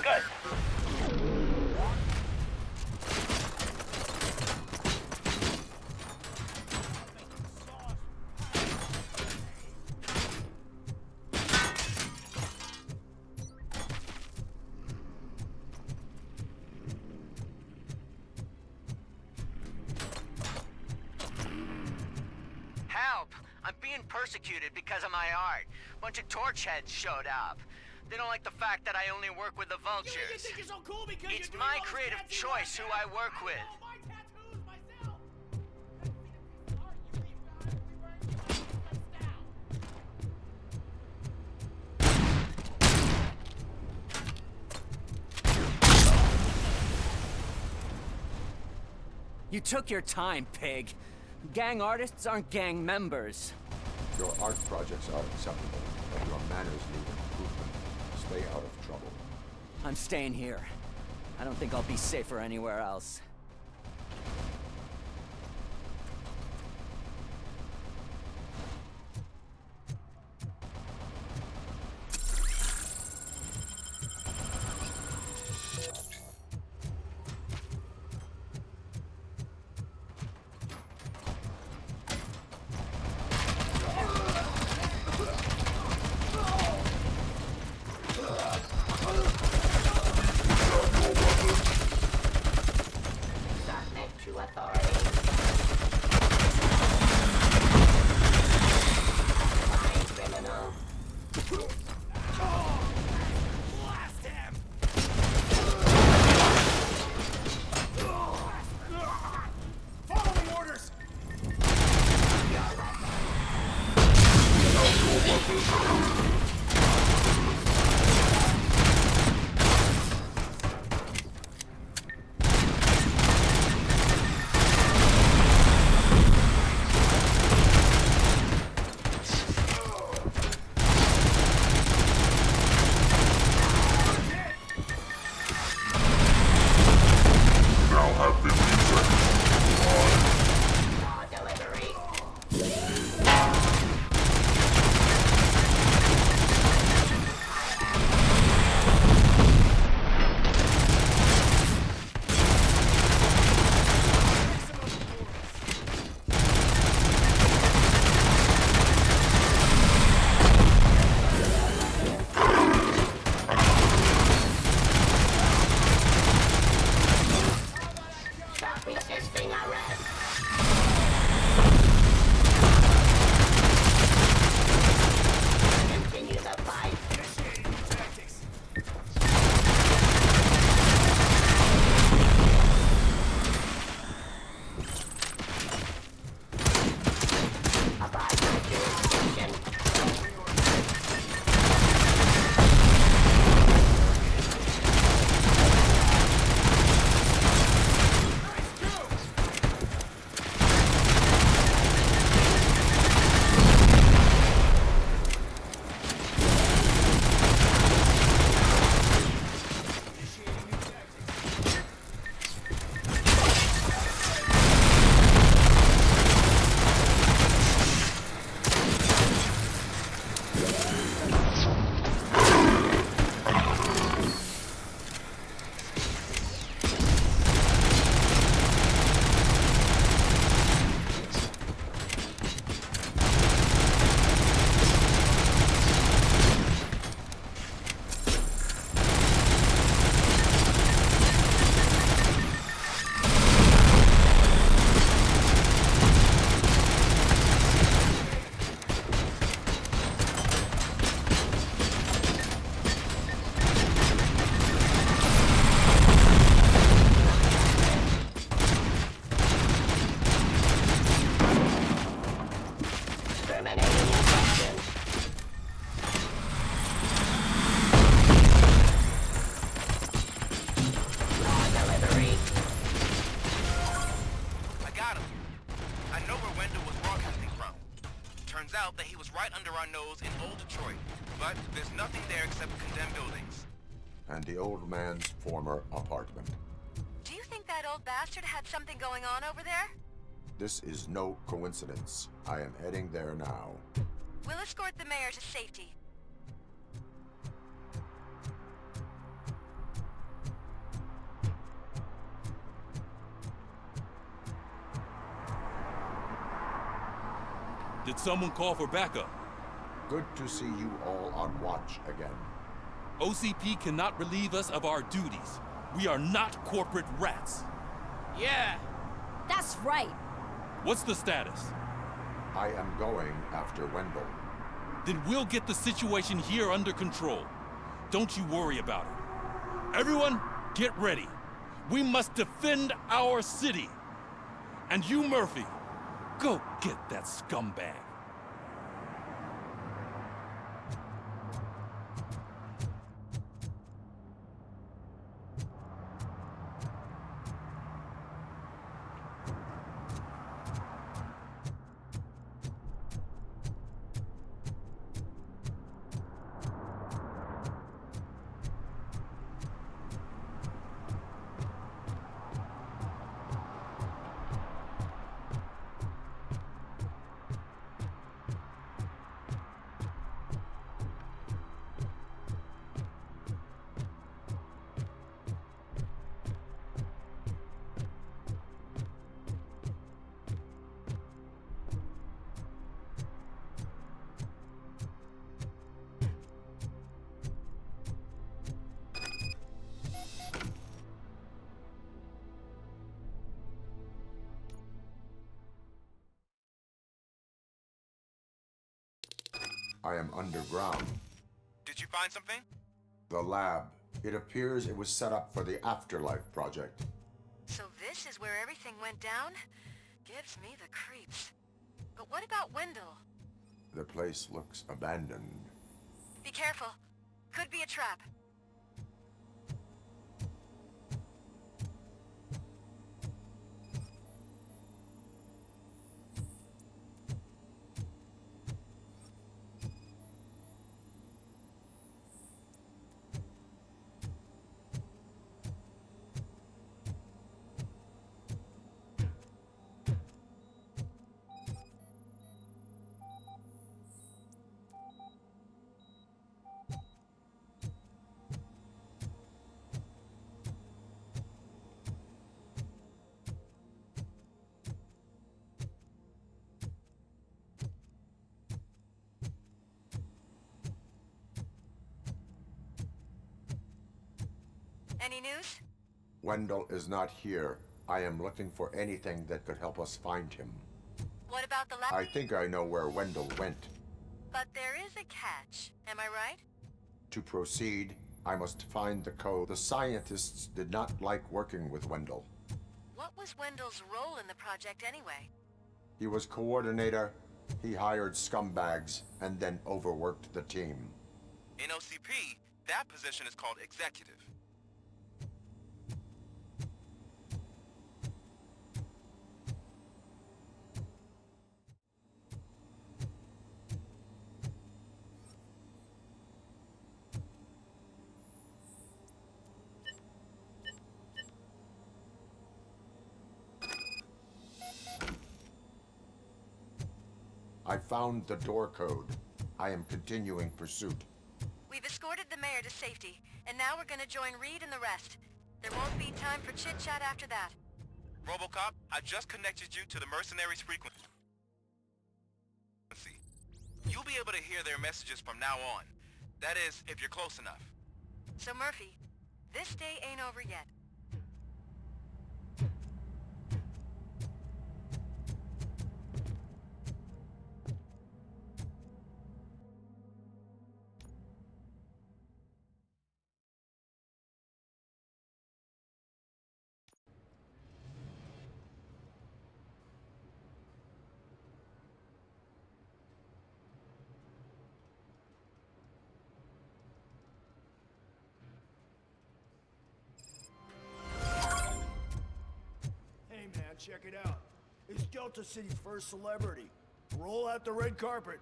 Good. Help! I'm being persecuted because of my art. Bunch of torch heads showed up. They don't like the fact that I only work with the vultures. You think you're so cool because It's you're doing my all this creative fancy choice who work. I work with. My tattoos myself. You took your time, pig. Gang artists aren't gang members. Your art projects are acceptable, but your manners need improvement. Stay out of trouble. I'm staying here. I don't think I'll be safer anywhere else. out that he was right under our nose in old Detroit, but there's nothing there except condemned buildings. And the old man's former apartment. Do you think that old bastard had something going on over there? This is no coincidence. I am heading there now. We'll escort the mayor to safety. Did someone call for backup? Good to see you all on watch again. OCP cannot relieve us of our duties. We are not corporate rats. Yeah. That's right. What's the status? I am going after Wendell. Then we'll get the situation here under control. Don't you worry about it. Everyone, get ready. We must defend our city. And you, Murphy, go get that scumbag. I am underground. Did you find something? The lab. It appears it was set up for the Afterlife project. So this is where everything went down? Gives me the creeps. But what about Wendell? The place looks abandoned. Be careful. Could be a trap. Any news? Wendell is not here. I am looking for anything that could help us find him. What about the lab? I think I know where Wendell went. But there is a catch. Am I right? To proceed, I must find the code. The scientists did not like working with Wendell. What was Wendell's role in the project anyway? He was coordinator, he hired scumbags, and then overworked the team. In OCP, that position is called executive. I found the door code. I am continuing pursuit. We've escorted the mayor to safety, and now we're gonna join Reed and the rest. There won't be time for chit-chat after that. RoboCop, I just connected you to the mercenaries' frequency. You'll be able to hear their messages from now on. That is, if you're close enough. So Murphy, this day ain't over yet. Hey man, check it out. It's Delta City's first celebrity. Roll out the red carpet.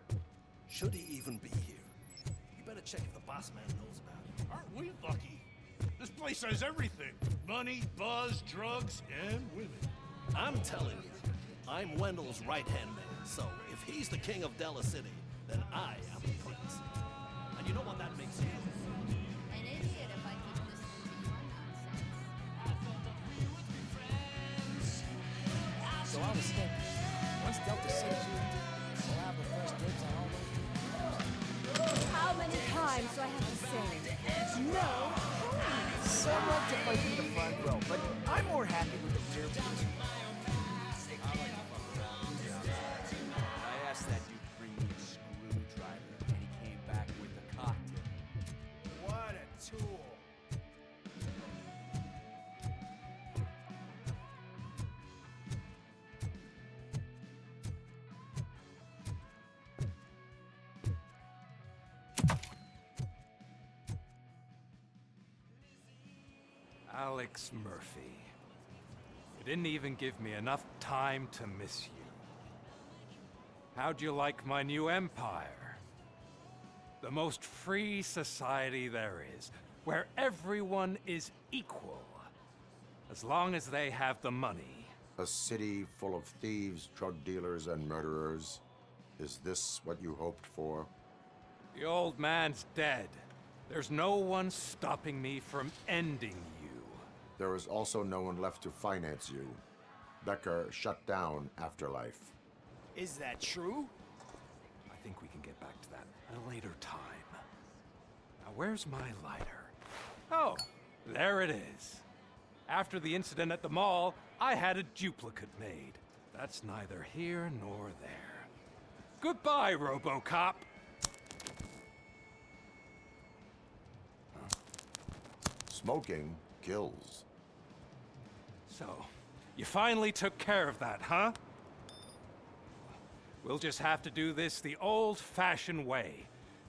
Should he even be here? You better check if the boss man knows about it. Aren't we lucky? This place has everything. Money, buzz, drugs, and women. I'm telling you, I'm Wendell's right-hand man, so if he's the king of Della City, then I am the prince. And you know what that makes you? An idiot if I keep listening to your nonsense. So I was thinking, once Delta City's empty, we'll have the first dibs on all those people. How many times do I have to say? No. Some like to fight in the front row, but I'm more happy with the derby. I asked that dude to bring me a screwdriver, and he came back with a cocktail. What a tool. Alex Murphy. You didn't even give me enough time to miss you. How'd you like my new empire? The most free society there is, where everyone is equal, as long as they have the money. A city full of thieves, drug dealers, and murderers. Is this what you hoped for? The old man's dead. There's no one stopping me from ending you. There is also no one left to finance you. Becker shut down Afterlife. Is that true? I think we can get back to that at a later time. Now, where's my lighter? Oh, there it is. After the incident at the mall, I had a duplicate made. That's neither here nor there. Goodbye, RoboCop. Smoking kills. So, you finally took care of that, huh? We'll just have to do this the old-fashioned way.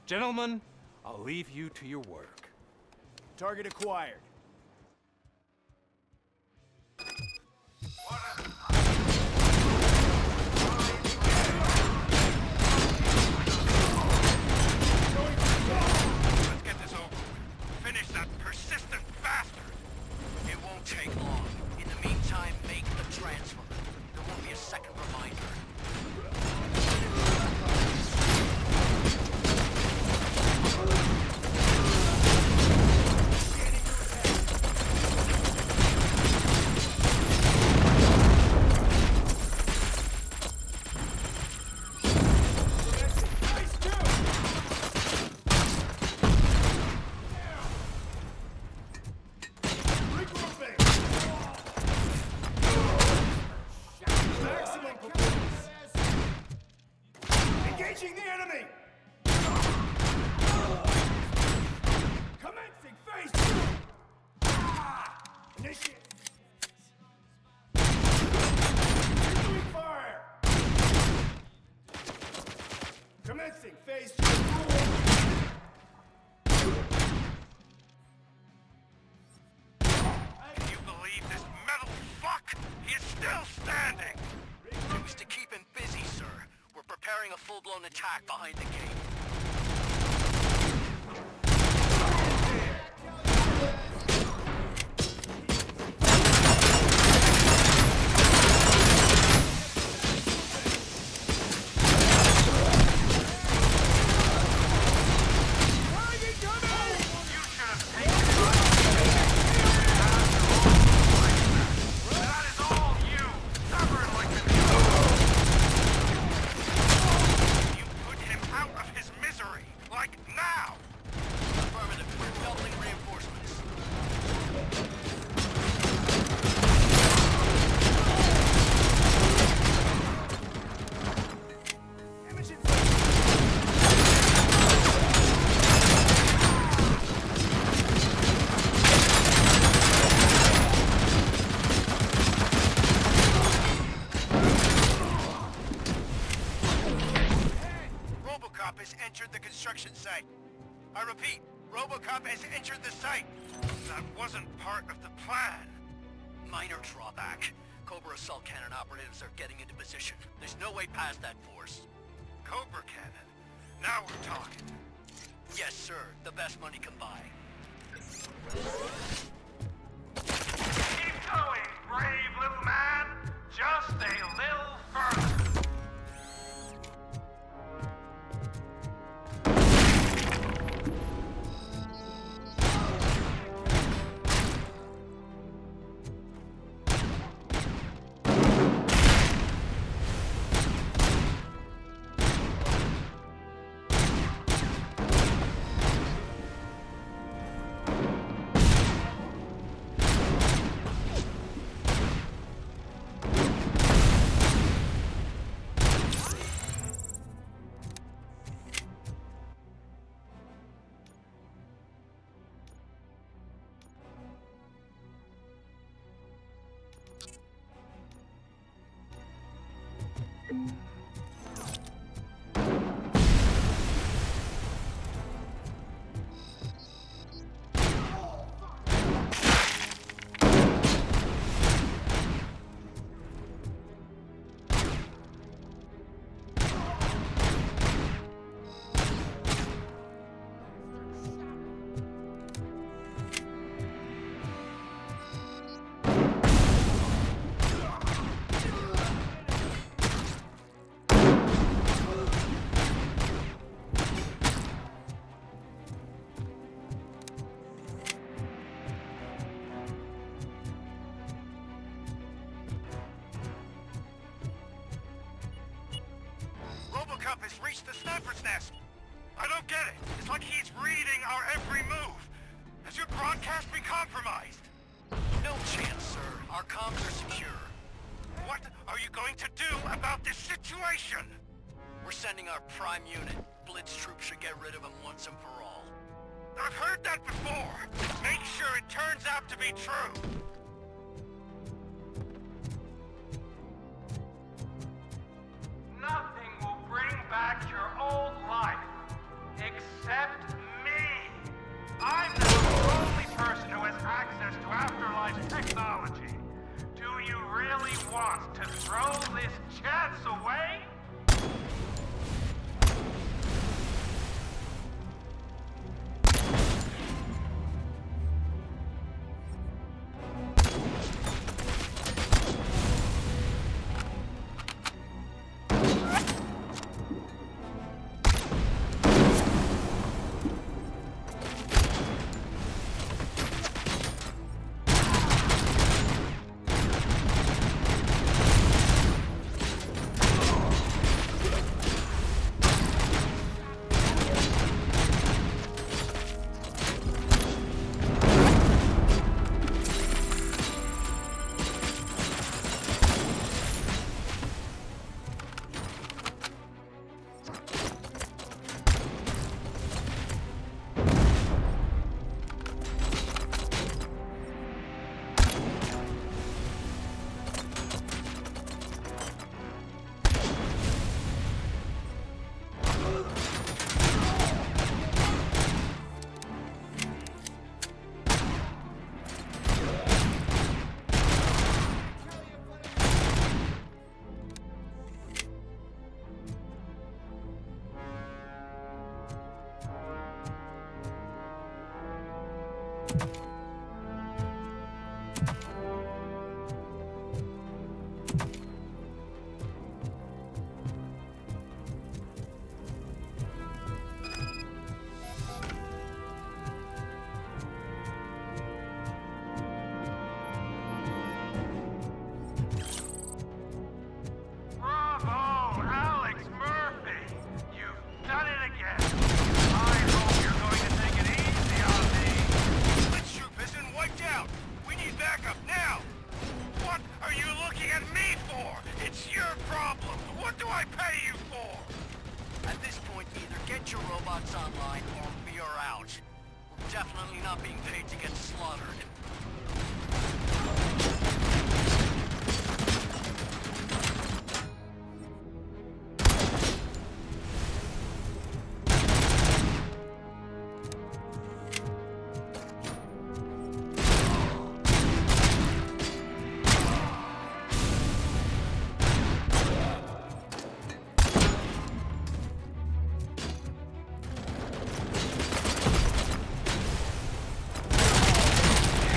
Gentlemen, I'll leave you to your work. Target acquired. Let's get this over with. Finish that persistent bastard. It won't take long. In the meantime, make the transfer. There won't be a second reminder. Engaging the enemy! Commencing phase 2! Initiate! Continuing fire! Commencing phase 2! Can you believe this metal fuck? He is still standing! It was to keep him busy, sir. We're preparing a full-blown attack behind the gate. RoboCop has entered the construction site. I repeat, RoboCop has entered the site. That wasn't part of the plan. Minor drawback. Cobra assault cannon operatives are getting into position. There's no way past that force. Cobra cannon? Now we're talking. Yes, sir. The best money can buy. Keep going, brave little man. Just a little further. RoboCop has reached the sniper's nest. I don't get it. It's like he's reading our every move. Has your broadcast been compromised? No chance, sir. Our comms are secure. What are you going to do about this situation? We're sending our prime unit. Blitz troops should get rid of him once and for all. I've heard that before. Make sure it turns out to be true. Nothing will bring back your old life, except me. I'm now the only person who has access to afterlife technology. Do you really want to throw this chance away? Definitely not being paid to get slaughtered.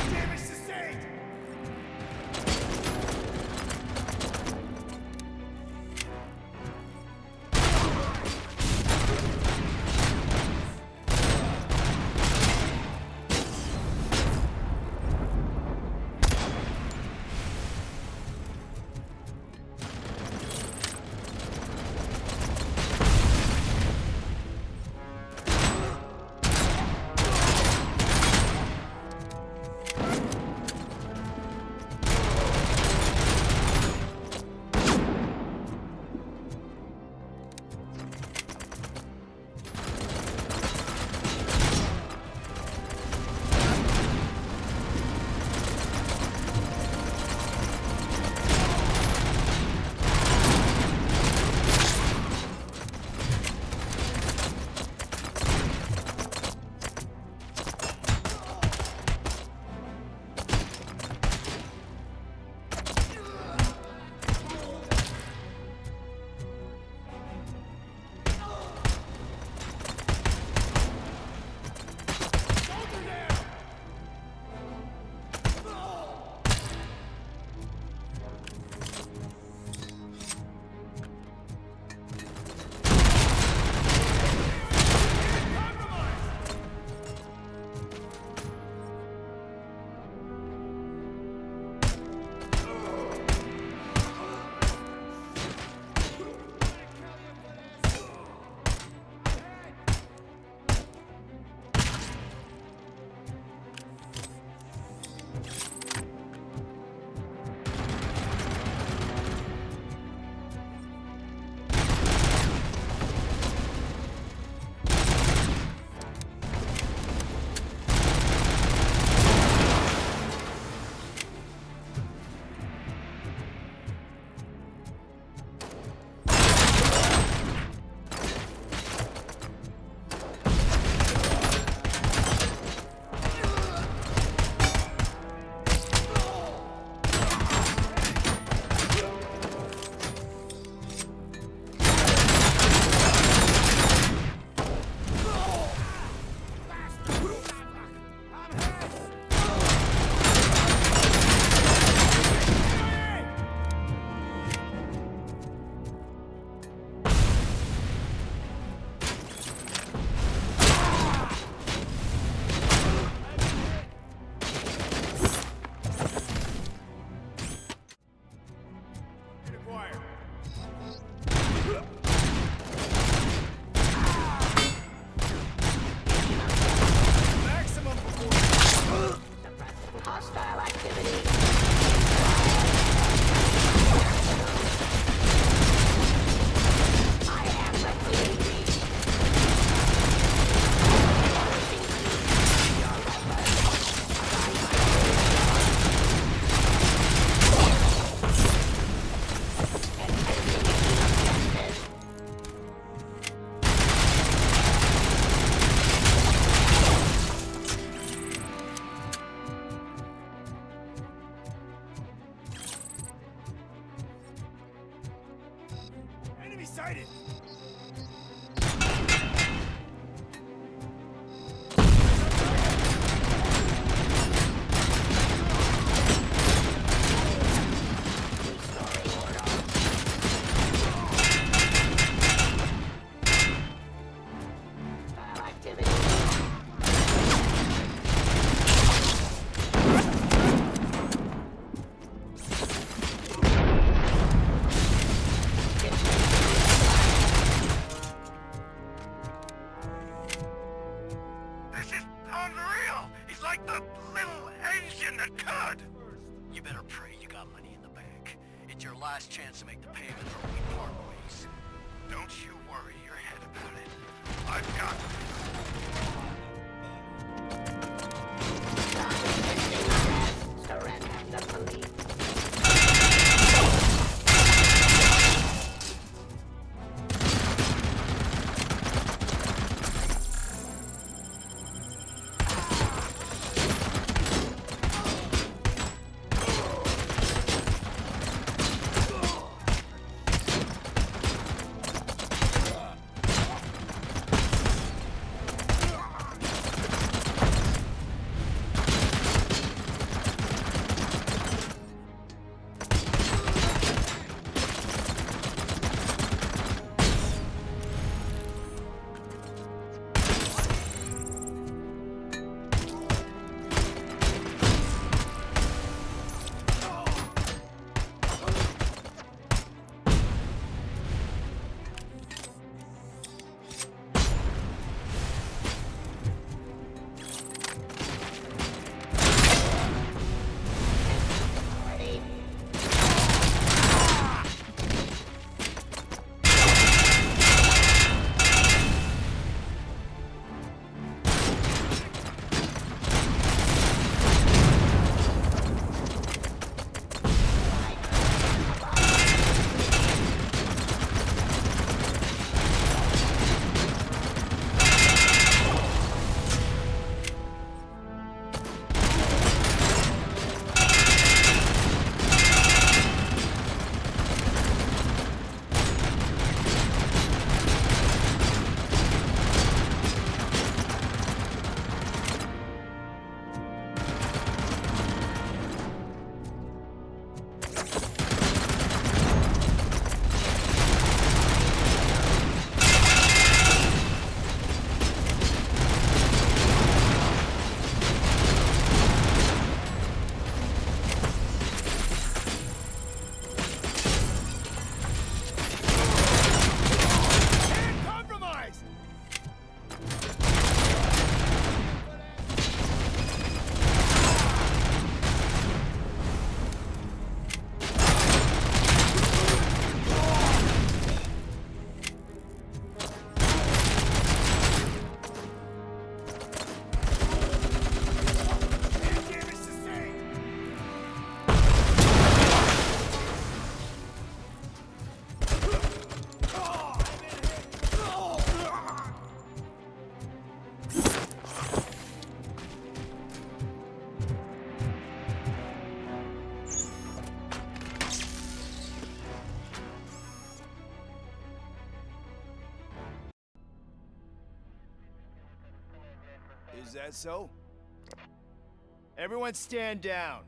Damn it! excited! You better pray you got money in the bank. It's your last chance to make the payment or we part ways. Don't you worry your head about it. I've got Surrender the police. Is that so? Everyone stand down.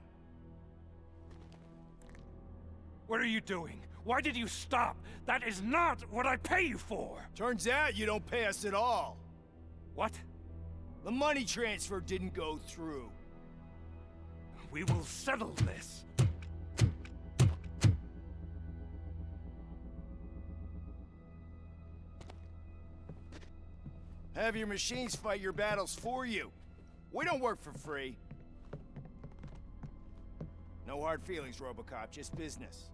What are you doing? Why did you stop? That is not what I pay you for! Turns out you don't pay us at all. What? The money transfer didn't go through. We will settle this. Have your machines fight your battles for you. We don't work for free. No hard feelings, RoboCop, just business.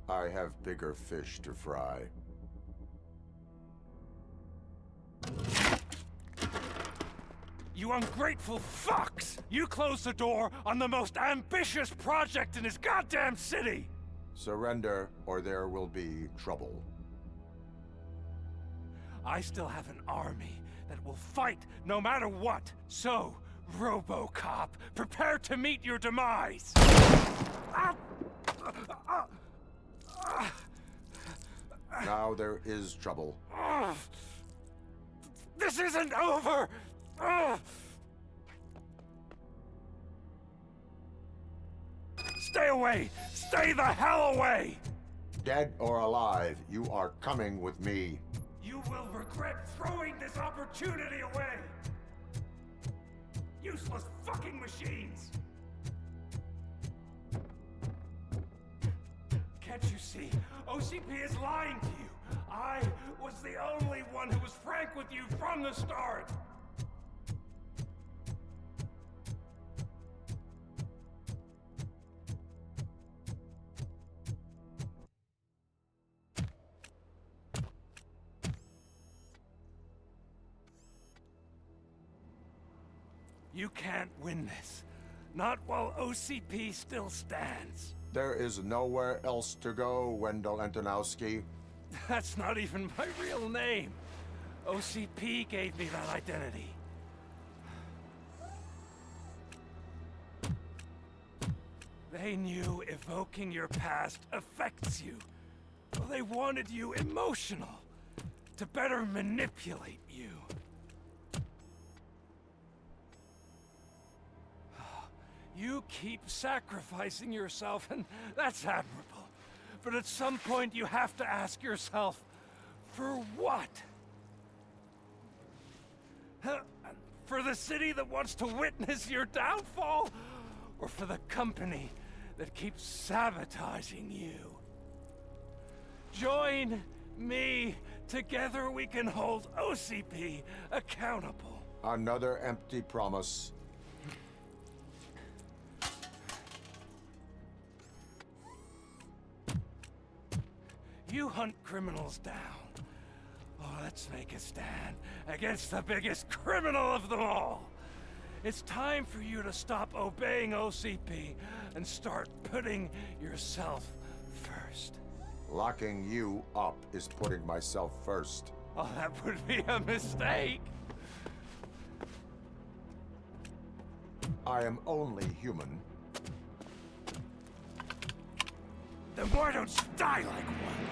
I have bigger fish to fry. You ungrateful fucks! You closed the door on the most ambitious project in this goddamn city! Surrender, or there will be trouble. I still have an army that will fight no matter what. So, RoboCop, prepare to meet your demise! Now now there is trouble. This isn't over! Stay away! Stay the hell away! Dead or alive, you are coming with me. You will regret throwing this opportunity away! Useless fucking machines! Can't you see? OCP is lying to you! I was the only one who was frank with you from the start! You can't win this. Not while OCP still stands. There is nowhere else to go, Wendell Antonowski. That's not even my real name. OCP gave me that identity. They knew evoking your past affects you. Well, they wanted you emotional, to better manipulate you. You keep sacrificing yourself, and that's admirable. But at some point, you have to ask yourself, for what? For the city that wants to witness your downfall? Or for the company that keeps sabotaging you? Join me. Together we can hold OCP accountable. Another empty promise. You hunt criminals down. Oh, let's make a stand against the biggest criminal of them all. It's time for you to stop obeying OCP and start putting yourself first. Locking you up is putting myself first. Oh, that would be a mistake. I am only human. Then why don't you die like one?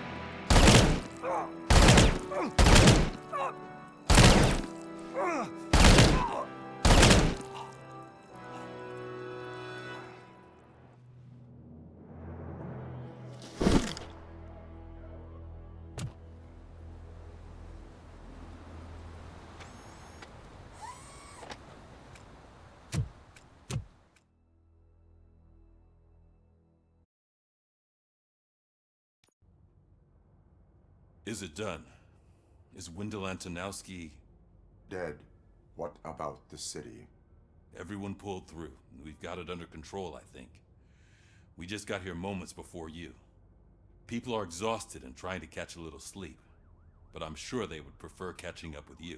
Is it done? Is Wendell Antonowski... dead? What about the city? Everyone pulled through. We've got it under control, I think. We just got here moments before you. People are exhausted and trying to catch a little sleep. But I'm sure they would prefer catching up with you.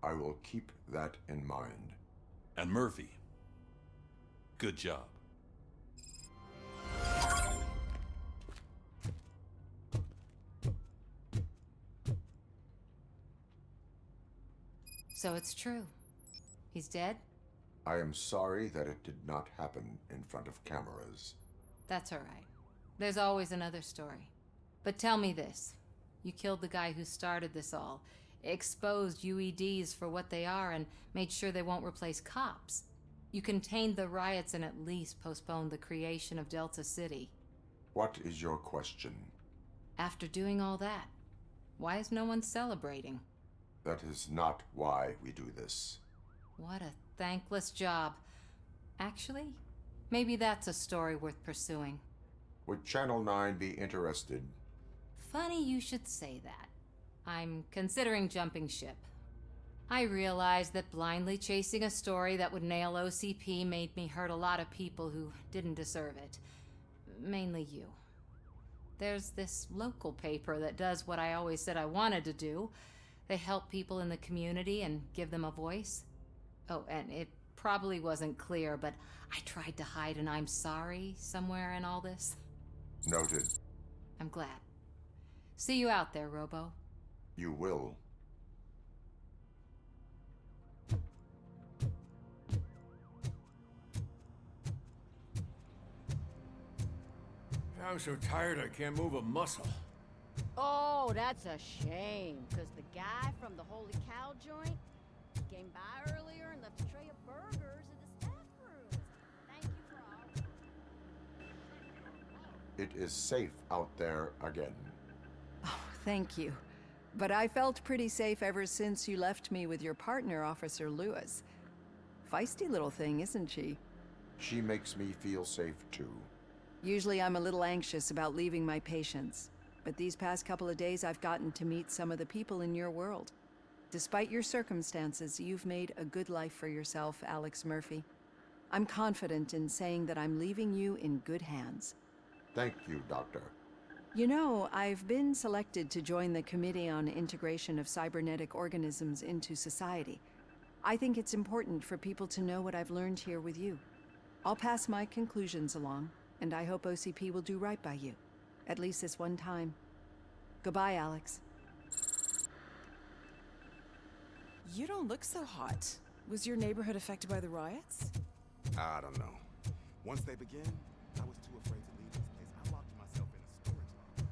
I will keep that in mind. And Murphy, good job. So it's true. He's dead? I am sorry that it did not happen in front of cameras. That's all right. There's always another story. But tell me this. You killed the guy who started this all, exposed UEDs for what they are, and made sure they won't replace cops. You contained the riots and at least postponed the creation of Delta City. What is your question? After doing all that, why is no one celebrating? That is not why we do this. What a thankless job. Actually, maybe that's a story worth pursuing. Would Channel 9 be interested? Funny you should say that. I'm considering jumping ship. I realized that blindly chasing a story that would nail OCP made me hurt a lot of people who didn't deserve it. Mainly you. There's this local paper that does what I always said I wanted to do. They help people in the community and give them a voice. Oh, and it probably wasn't clear, but I tried to hide an I'm sorry somewhere in all this. Noted. I'm glad. See you out there, Robo. You will. I'm so tired I can't move a muscle. Oh, that's a shame, because the guy from the Holy Cow joint came by earlier and left a tray of burgers in the staff room. Thank you for all. It is safe out there again. Oh, thank you. But I felt pretty safe ever since you left me with your partner, Officer Lewis. Feisty little thing, isn't she? She makes me feel safe too. Usually I'm a little anxious about leaving my patients, but these past couple of days I've gotten to meet some of the people in your world. Despite your circumstances, you've made a good life for yourself, Alex Murphy. I'm confident in saying that I'm leaving you in good hands. Thank you, Doctor. You know, I've been selected to join the Committee on Integration of Cybernetic Organisms into Society. I think it's important for people to know what I've learned here with you. I'll pass my conclusions along, and I hope OCP will do right by you. At least this one time. Goodbye, Alex. You don't look so hot. Was your neighborhood affected by the riots? I don't know. Once they begin, I was too afraid to leave this place. I locked myself in a storage locker.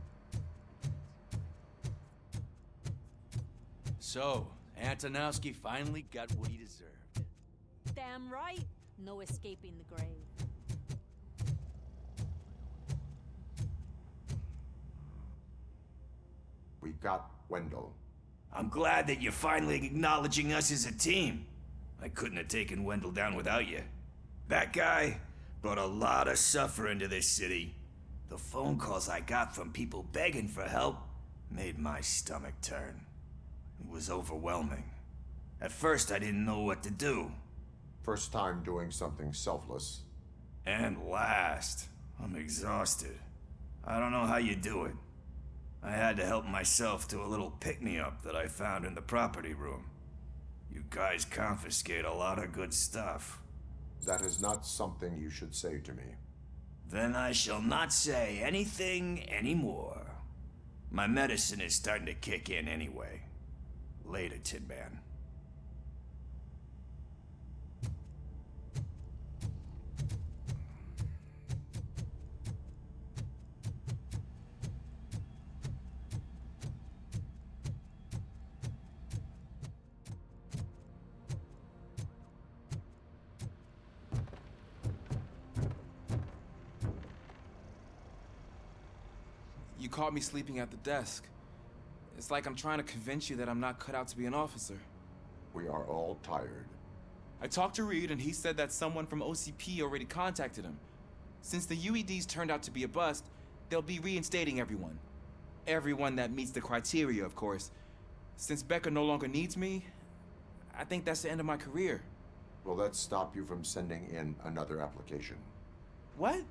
So, Antonowski finally got what he deserved. Damn right. No escaping the grave. We got Wendell. I'm glad that you're finally acknowledging us as a team. I couldn't have taken Wendell down without you. That guy brought a lot of suffering to this city. The phone calls I got from people begging for help made my stomach turn. It was overwhelming. At first, I didn't know what to do. First time doing something selfless. And last, I'm exhausted. I don't know how you do it. I had to help myself to a little pick-me-up that I found in the property room. You guys confiscate a lot of good stuff. That is not something you should say to me. Then I shall not say anything anymore. My medicine is starting to kick in anyway. Later, Tin Man. You caught me sleeping at the desk. It's like I'm trying to convince you that I'm not cut out to be an officer. We are all tired. I talked to Reed and he said that someone from OCP already contacted him. Since the UEDs turned out to be a bust, they'll be reinstating everyone. Everyone that meets the criteria, of course. Since Becker no longer needs me, I think that's the end of my career. Will that stop you from sending in another application? What?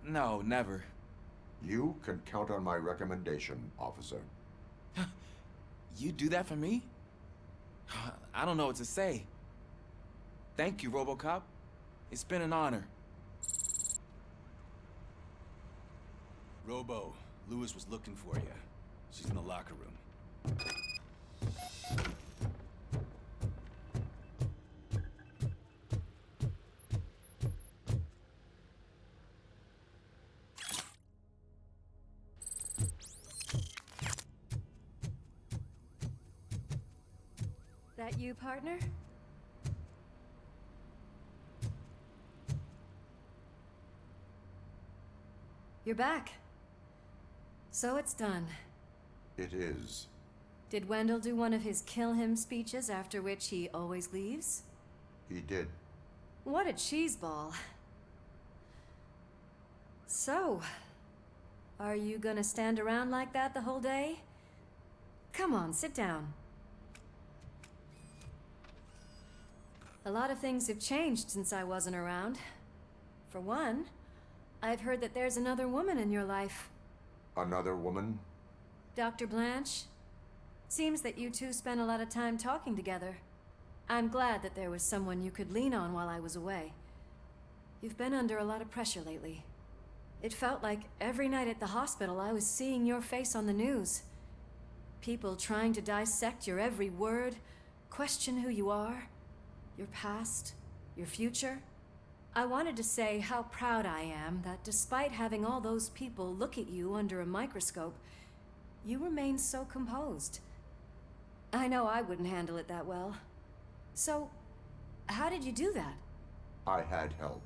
No, never. You can count on my recommendation, officer. You do that for me? I don't know what to say. Thank you, RoboCop. It's been an honor. Robo, Lewis was looking for you. She's in the locker room. That you, partner? You're back. So it's done. It is. Did Wendell do one of his kill him speeches after which he always leaves? He did. What a cheeseball. So, are you gonna stand around like that the whole day? Come on, sit down. A lot of things have changed since I wasn't around. For one, I've heard that there's another woman in your life. Another woman? Dr. Blanche. Seems that you two spent a lot of time talking together. I'm glad that there was someone you could lean on while I was away. You've been under a lot of pressure lately. It felt like every night at the hospital I was seeing your face on the news. People trying to dissect your every word, question who you are, your past, your future. I wanted to say how proud I am that despite having all those people look at you under a microscope, you remain so composed. I know I wouldn't handle it that well. So, how did you do that? I had help.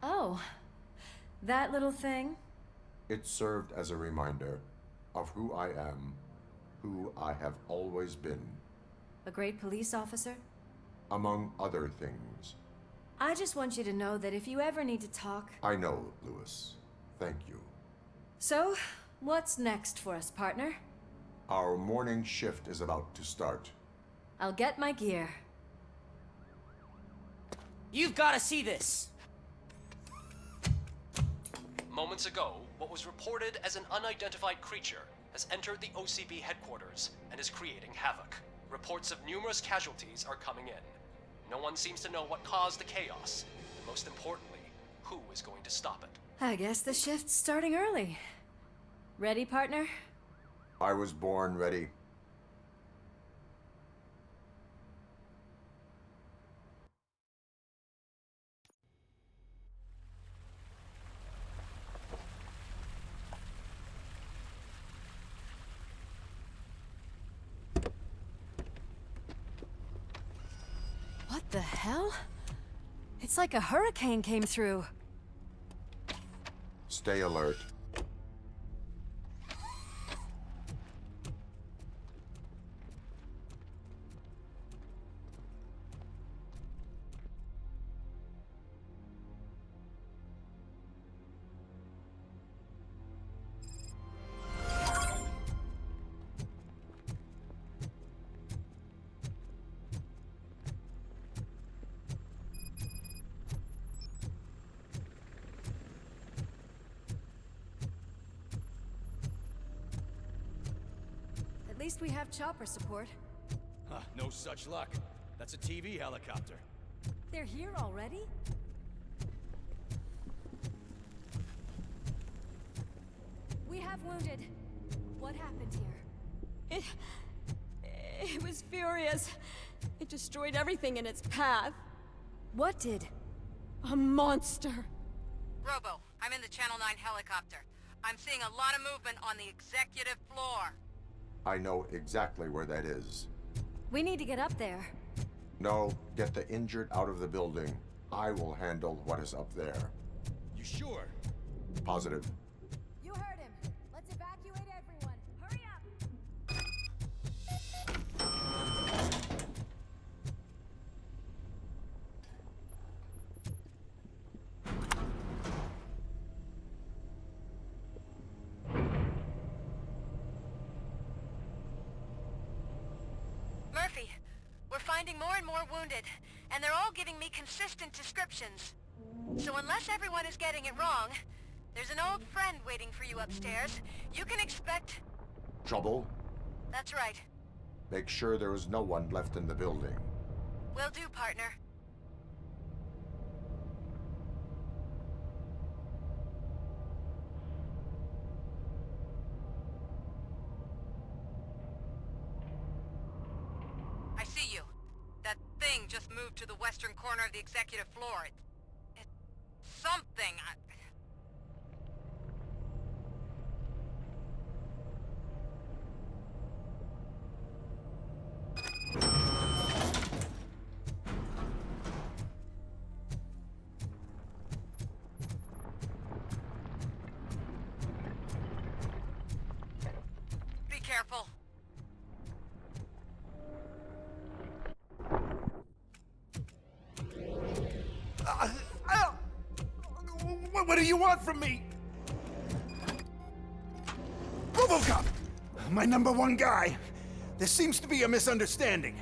Oh, that little thing? It served as a reminder of who I am, who I have always been. A great police officer? Among other things. I just want you to know that if you ever need to talk... I know, Lewis. Thank you. So, what's next for us, partner? Our morning shift is about to start. I'll get my gear. You've got to see this! Moments ago, what was reported as an unidentified creature has entered the OCP headquarters and is creating havoc. Reports of numerous casualties are coming in. No one seems to know what caused the chaos, and most importantly, who is going to stop it. I guess the shift's starting early. Ready, partner? I was born ready. What the hell? It's like a hurricane came through. Stay alert. At least we have chopper support. Huh, no such luck. That's a TV helicopter. They're here already? We have wounded. What happened here? It was furious. It destroyed everything in its path. What did? A monster. Robo, I'm in the Channel 9 helicopter. I'm seeing a lot of movement on the executive floor. I know exactly where that is. We need to get up there. No, get the injured out of the building. I will handle what is up there. You sure? Positive. You heard him. Let's evacuate everyone. Hurry up! Murphy, we're finding more and more wounded, and they're all giving me consistent descriptions. So unless everyone is getting it wrong, there's an old friend waiting for you upstairs. You can expect... Trouble? That's right. Make sure there is no one left in the building. Will do, partner. I see you. That thing just moved to the western corner of the executive floor. It's something. Be careful. What do you want from me? RoboCop! My #1 guy. There seems to be a misunderstanding.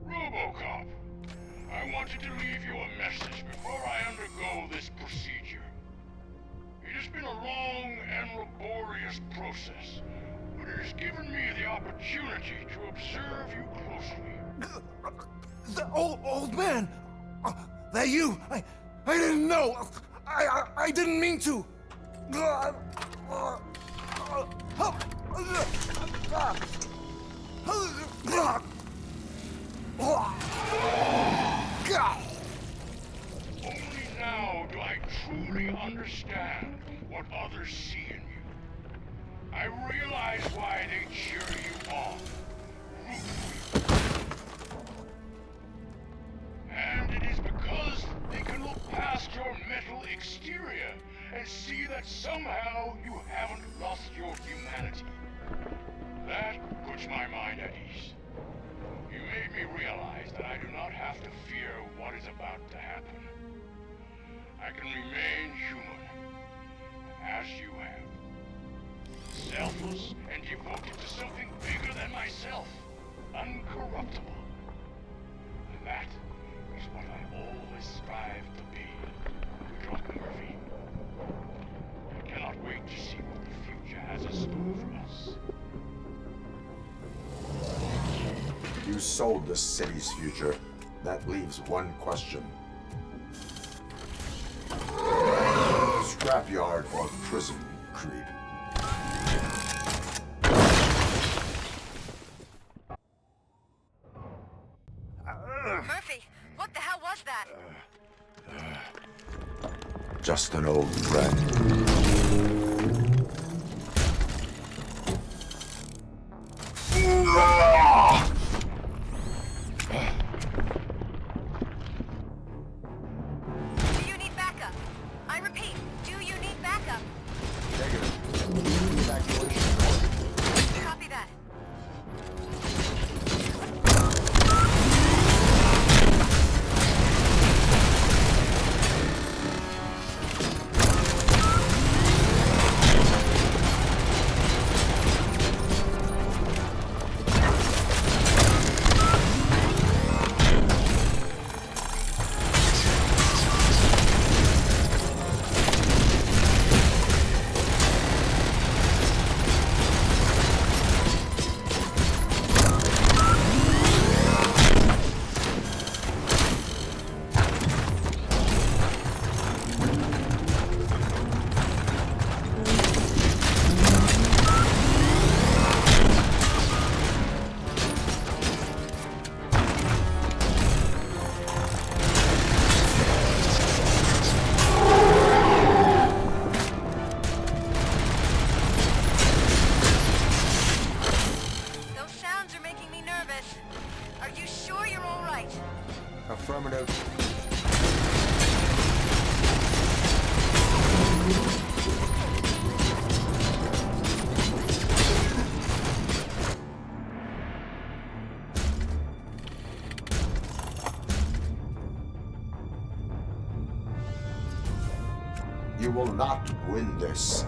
RoboCop, I wanted to leave you a message before I undergo this procedure. It has been a long and laborious process, but it has given me the opportunity to observe you closely. The old man! That you? I didn't know! I didn't mean to! what others see in you. I realize why they cheer you on, root for you. And it is because they can look past your metal exterior and see that somehow you haven't lost your humanity. That puts my mind at ease. You made me realize that I do not have to fear what is about to happen. I can remain human, as you have. Selfless and devoted to something bigger than myself. Uncorruptible. And that is what I always strive to be, Dr. Murphy. I cannot wait to see what the future has in store for us. You sold the city's future. That leaves one question. Scrapyard or prison, Creed? Murphy, what the hell was that? Just an old friend. Do you need backup? I repeat, do you need backup? Negative. Evacuation. Copy that. Affirmative. You will not win this.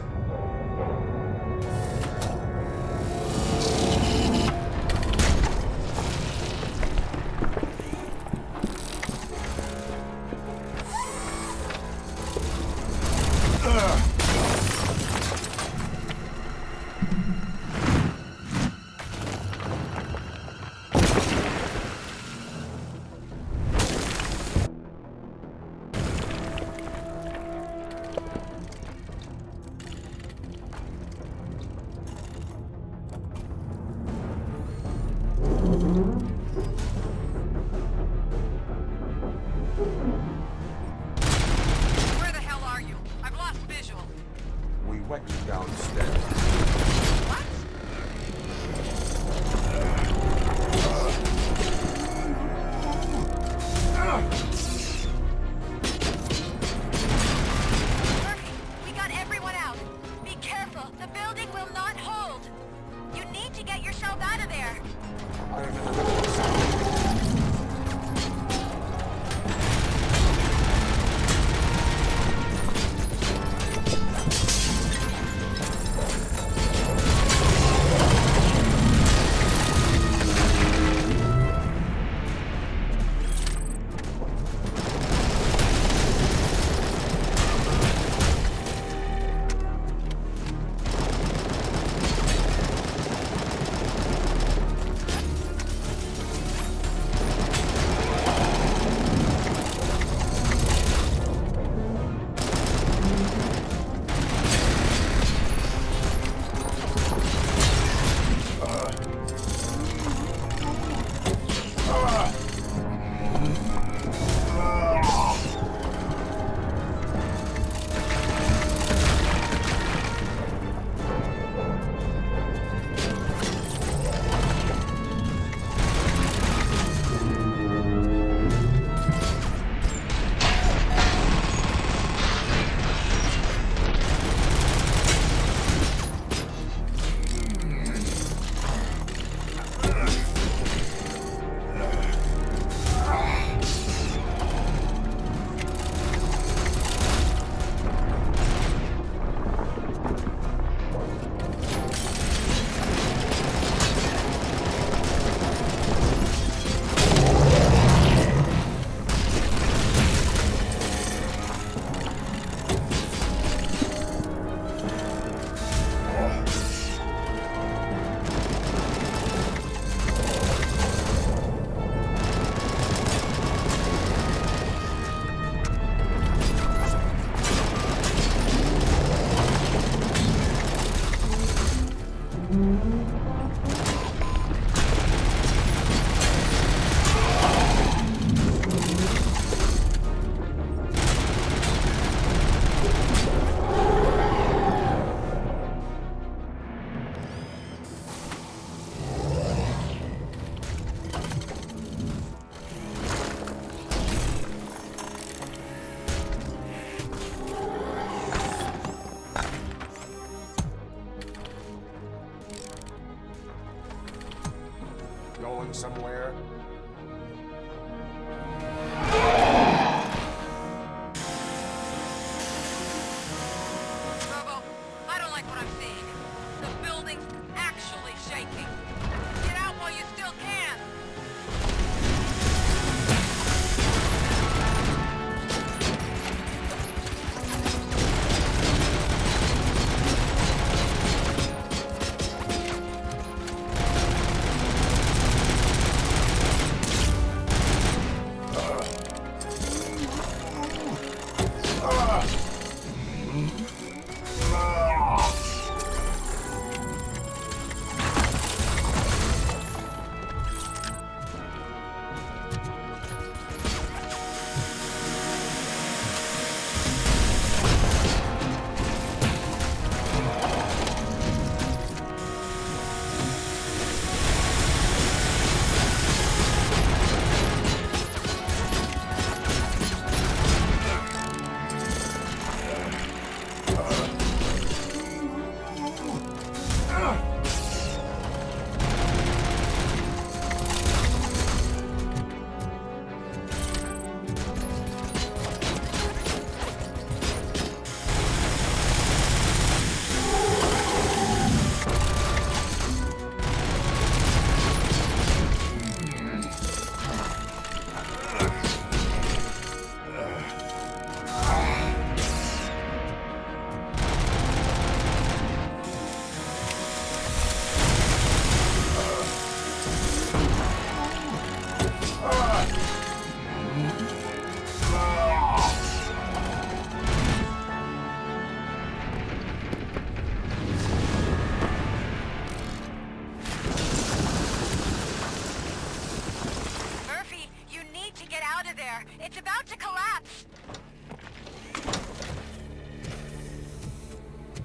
out of there. It's about to collapse.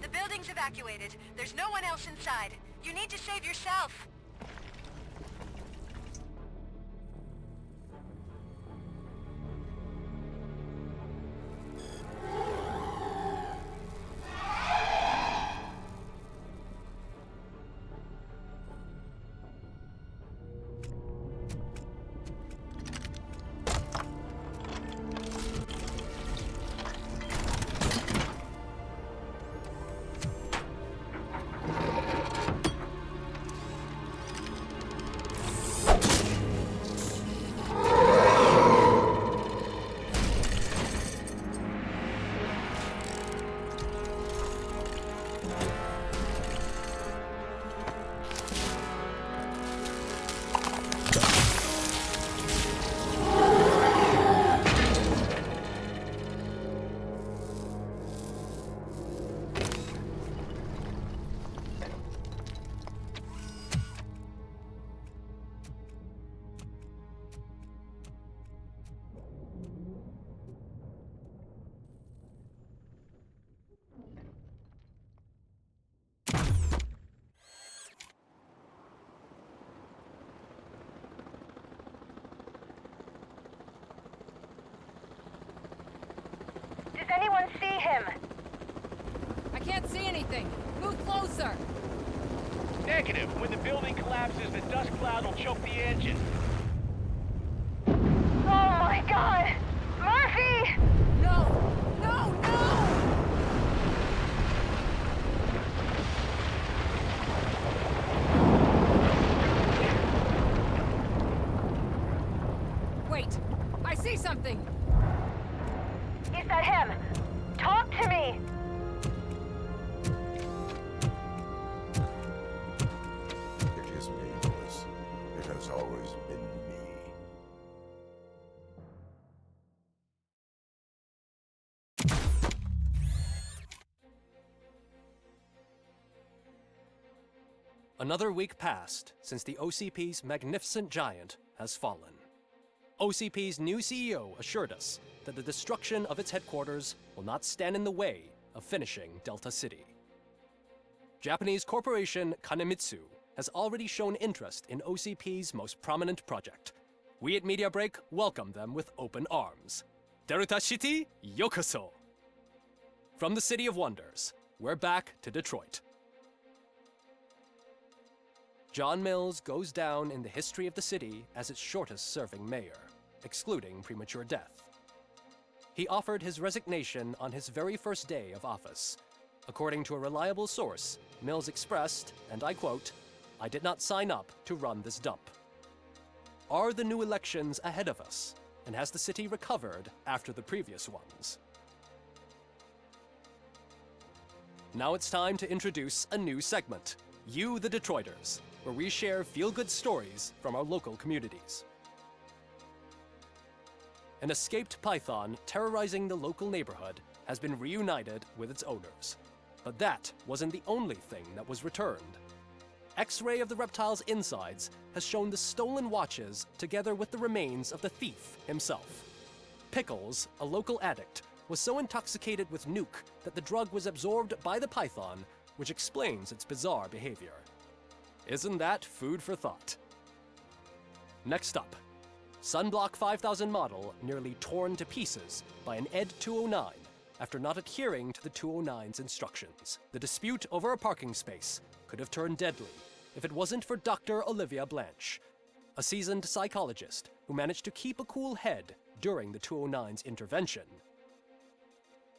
The building's evacuated. There's no one else inside. You need to save yourself. Does anyone see him? I can't see anything. Move closer. Negative. When the building collapses, the dust cloud will choke the engine. Oh my god! Murphy! No! No! No! Wait! I see something! Is that him? Talk to me! It is me, Louis. It has always been me. Another week passed since the OCP's magnificent giant has fallen. OCP's new CEO assured us that the destruction of its headquarters will not stand in the way of finishing Delta City. Japanese corporation Kanemitsu has already shown interest in OCP's most prominent project. We at Media Break welcome them with open arms. Delta City, yokoso! From the City of Wonders, we're back to Detroit. John Mills goes down in the history of the city as its shortest-serving mayor, excluding premature death. He offered his resignation on his very first day of office. According to a reliable source, Mills expressed, and I quote, "I did not sign up to run this dump." Are the new elections ahead of us, and has the city recovered after the previous ones? Now it's time to introduce a new segment, You the Detroiters, where we share feel-good stories from our local communities. An escaped python terrorizing the local neighborhood has been reunited with its owners. But that wasn't the only thing that was returned. X-ray of the reptile's insides has shown the stolen watches together with the remains of the thief himself. Pickles, a local addict, was so intoxicated with nuke that the drug was absorbed by the python, which explains its bizarre behavior. Isn't that food for thought? Next up, Sunblock 5000 model nearly torn to pieces by an ED 209 after not adhering to the 209's instructions. The dispute over a parking space could have turned deadly if it wasn't for Dr. Olivia Blanche, a seasoned psychologist who managed to keep a cool head during the 209's intervention.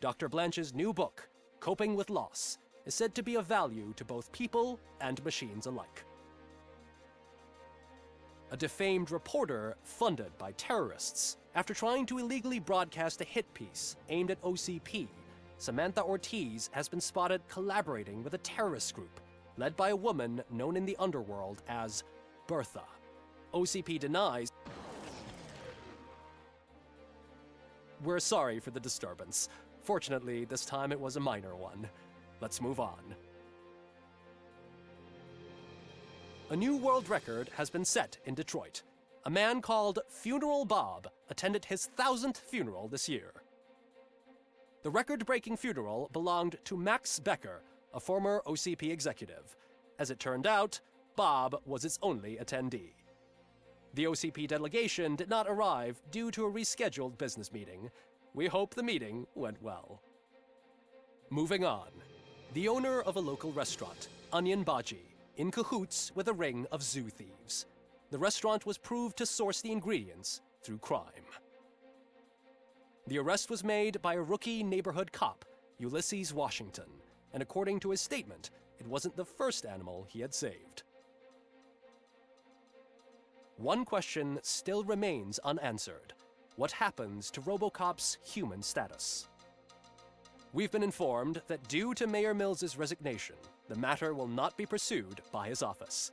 Dr. Blanche's new book, Coping with Loss, is said to be of value to both people and machines alike. A defamed reporter funded by terrorists. After trying to illegally broadcast a hit piece aimed at OCP, Samantha Ortiz has been spotted collaborating with a terrorist group led by a woman known in the underworld as Bertha. OCP denies. We're sorry for the disturbance. Fortunately, this time it was a minor one. Let's move on. A new world record has been set in Detroit. A man called Funeral Bob attended his 1000th funeral this year. The record-breaking funeral belonged to Max Becker, a former OCP executive. As it turned out, Bob was its only attendee. The OCP delegation did not arrive due to a rescheduled business meeting. We hope the meeting went well. Moving on. The owner of a local restaurant, Onion Baji, in cahoots with a ring of zoo thieves. The restaurant was proved to source the ingredients through crime. The arrest was made by a rookie neighborhood cop, Ulysses Washington, and according to his statement, it wasn't the first animal he had saved. One question still remains unanswered. What happens to RoboCop's human status? We've been informed that due to Mayor Mills's resignation, the matter will not be pursued by his office.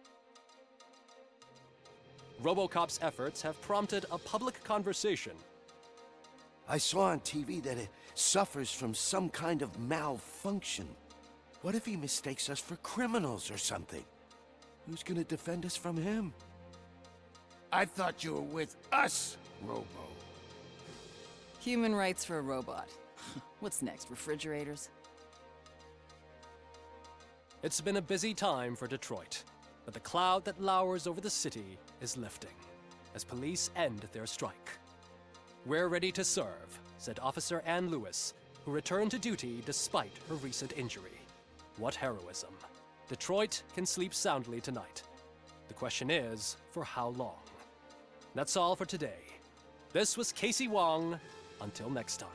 RoboCop's efforts have prompted a public conversation. I saw on TV that it suffers from some kind of malfunction. What if he mistakes us for criminals or something? Who's gonna defend us from him? I thought you were with us, Robo. Human rights for a robot. What's next, refrigerators? It's been a busy time for Detroit, but the cloud that lowers over the city is lifting as police end their strike. "We're ready to serve," said Officer Ann Lewis, who returned to duty despite her recent injury. What heroism. Detroit can sleep soundly tonight. The question is, for how long? That's all for today. This was Casey Wong. Until next time.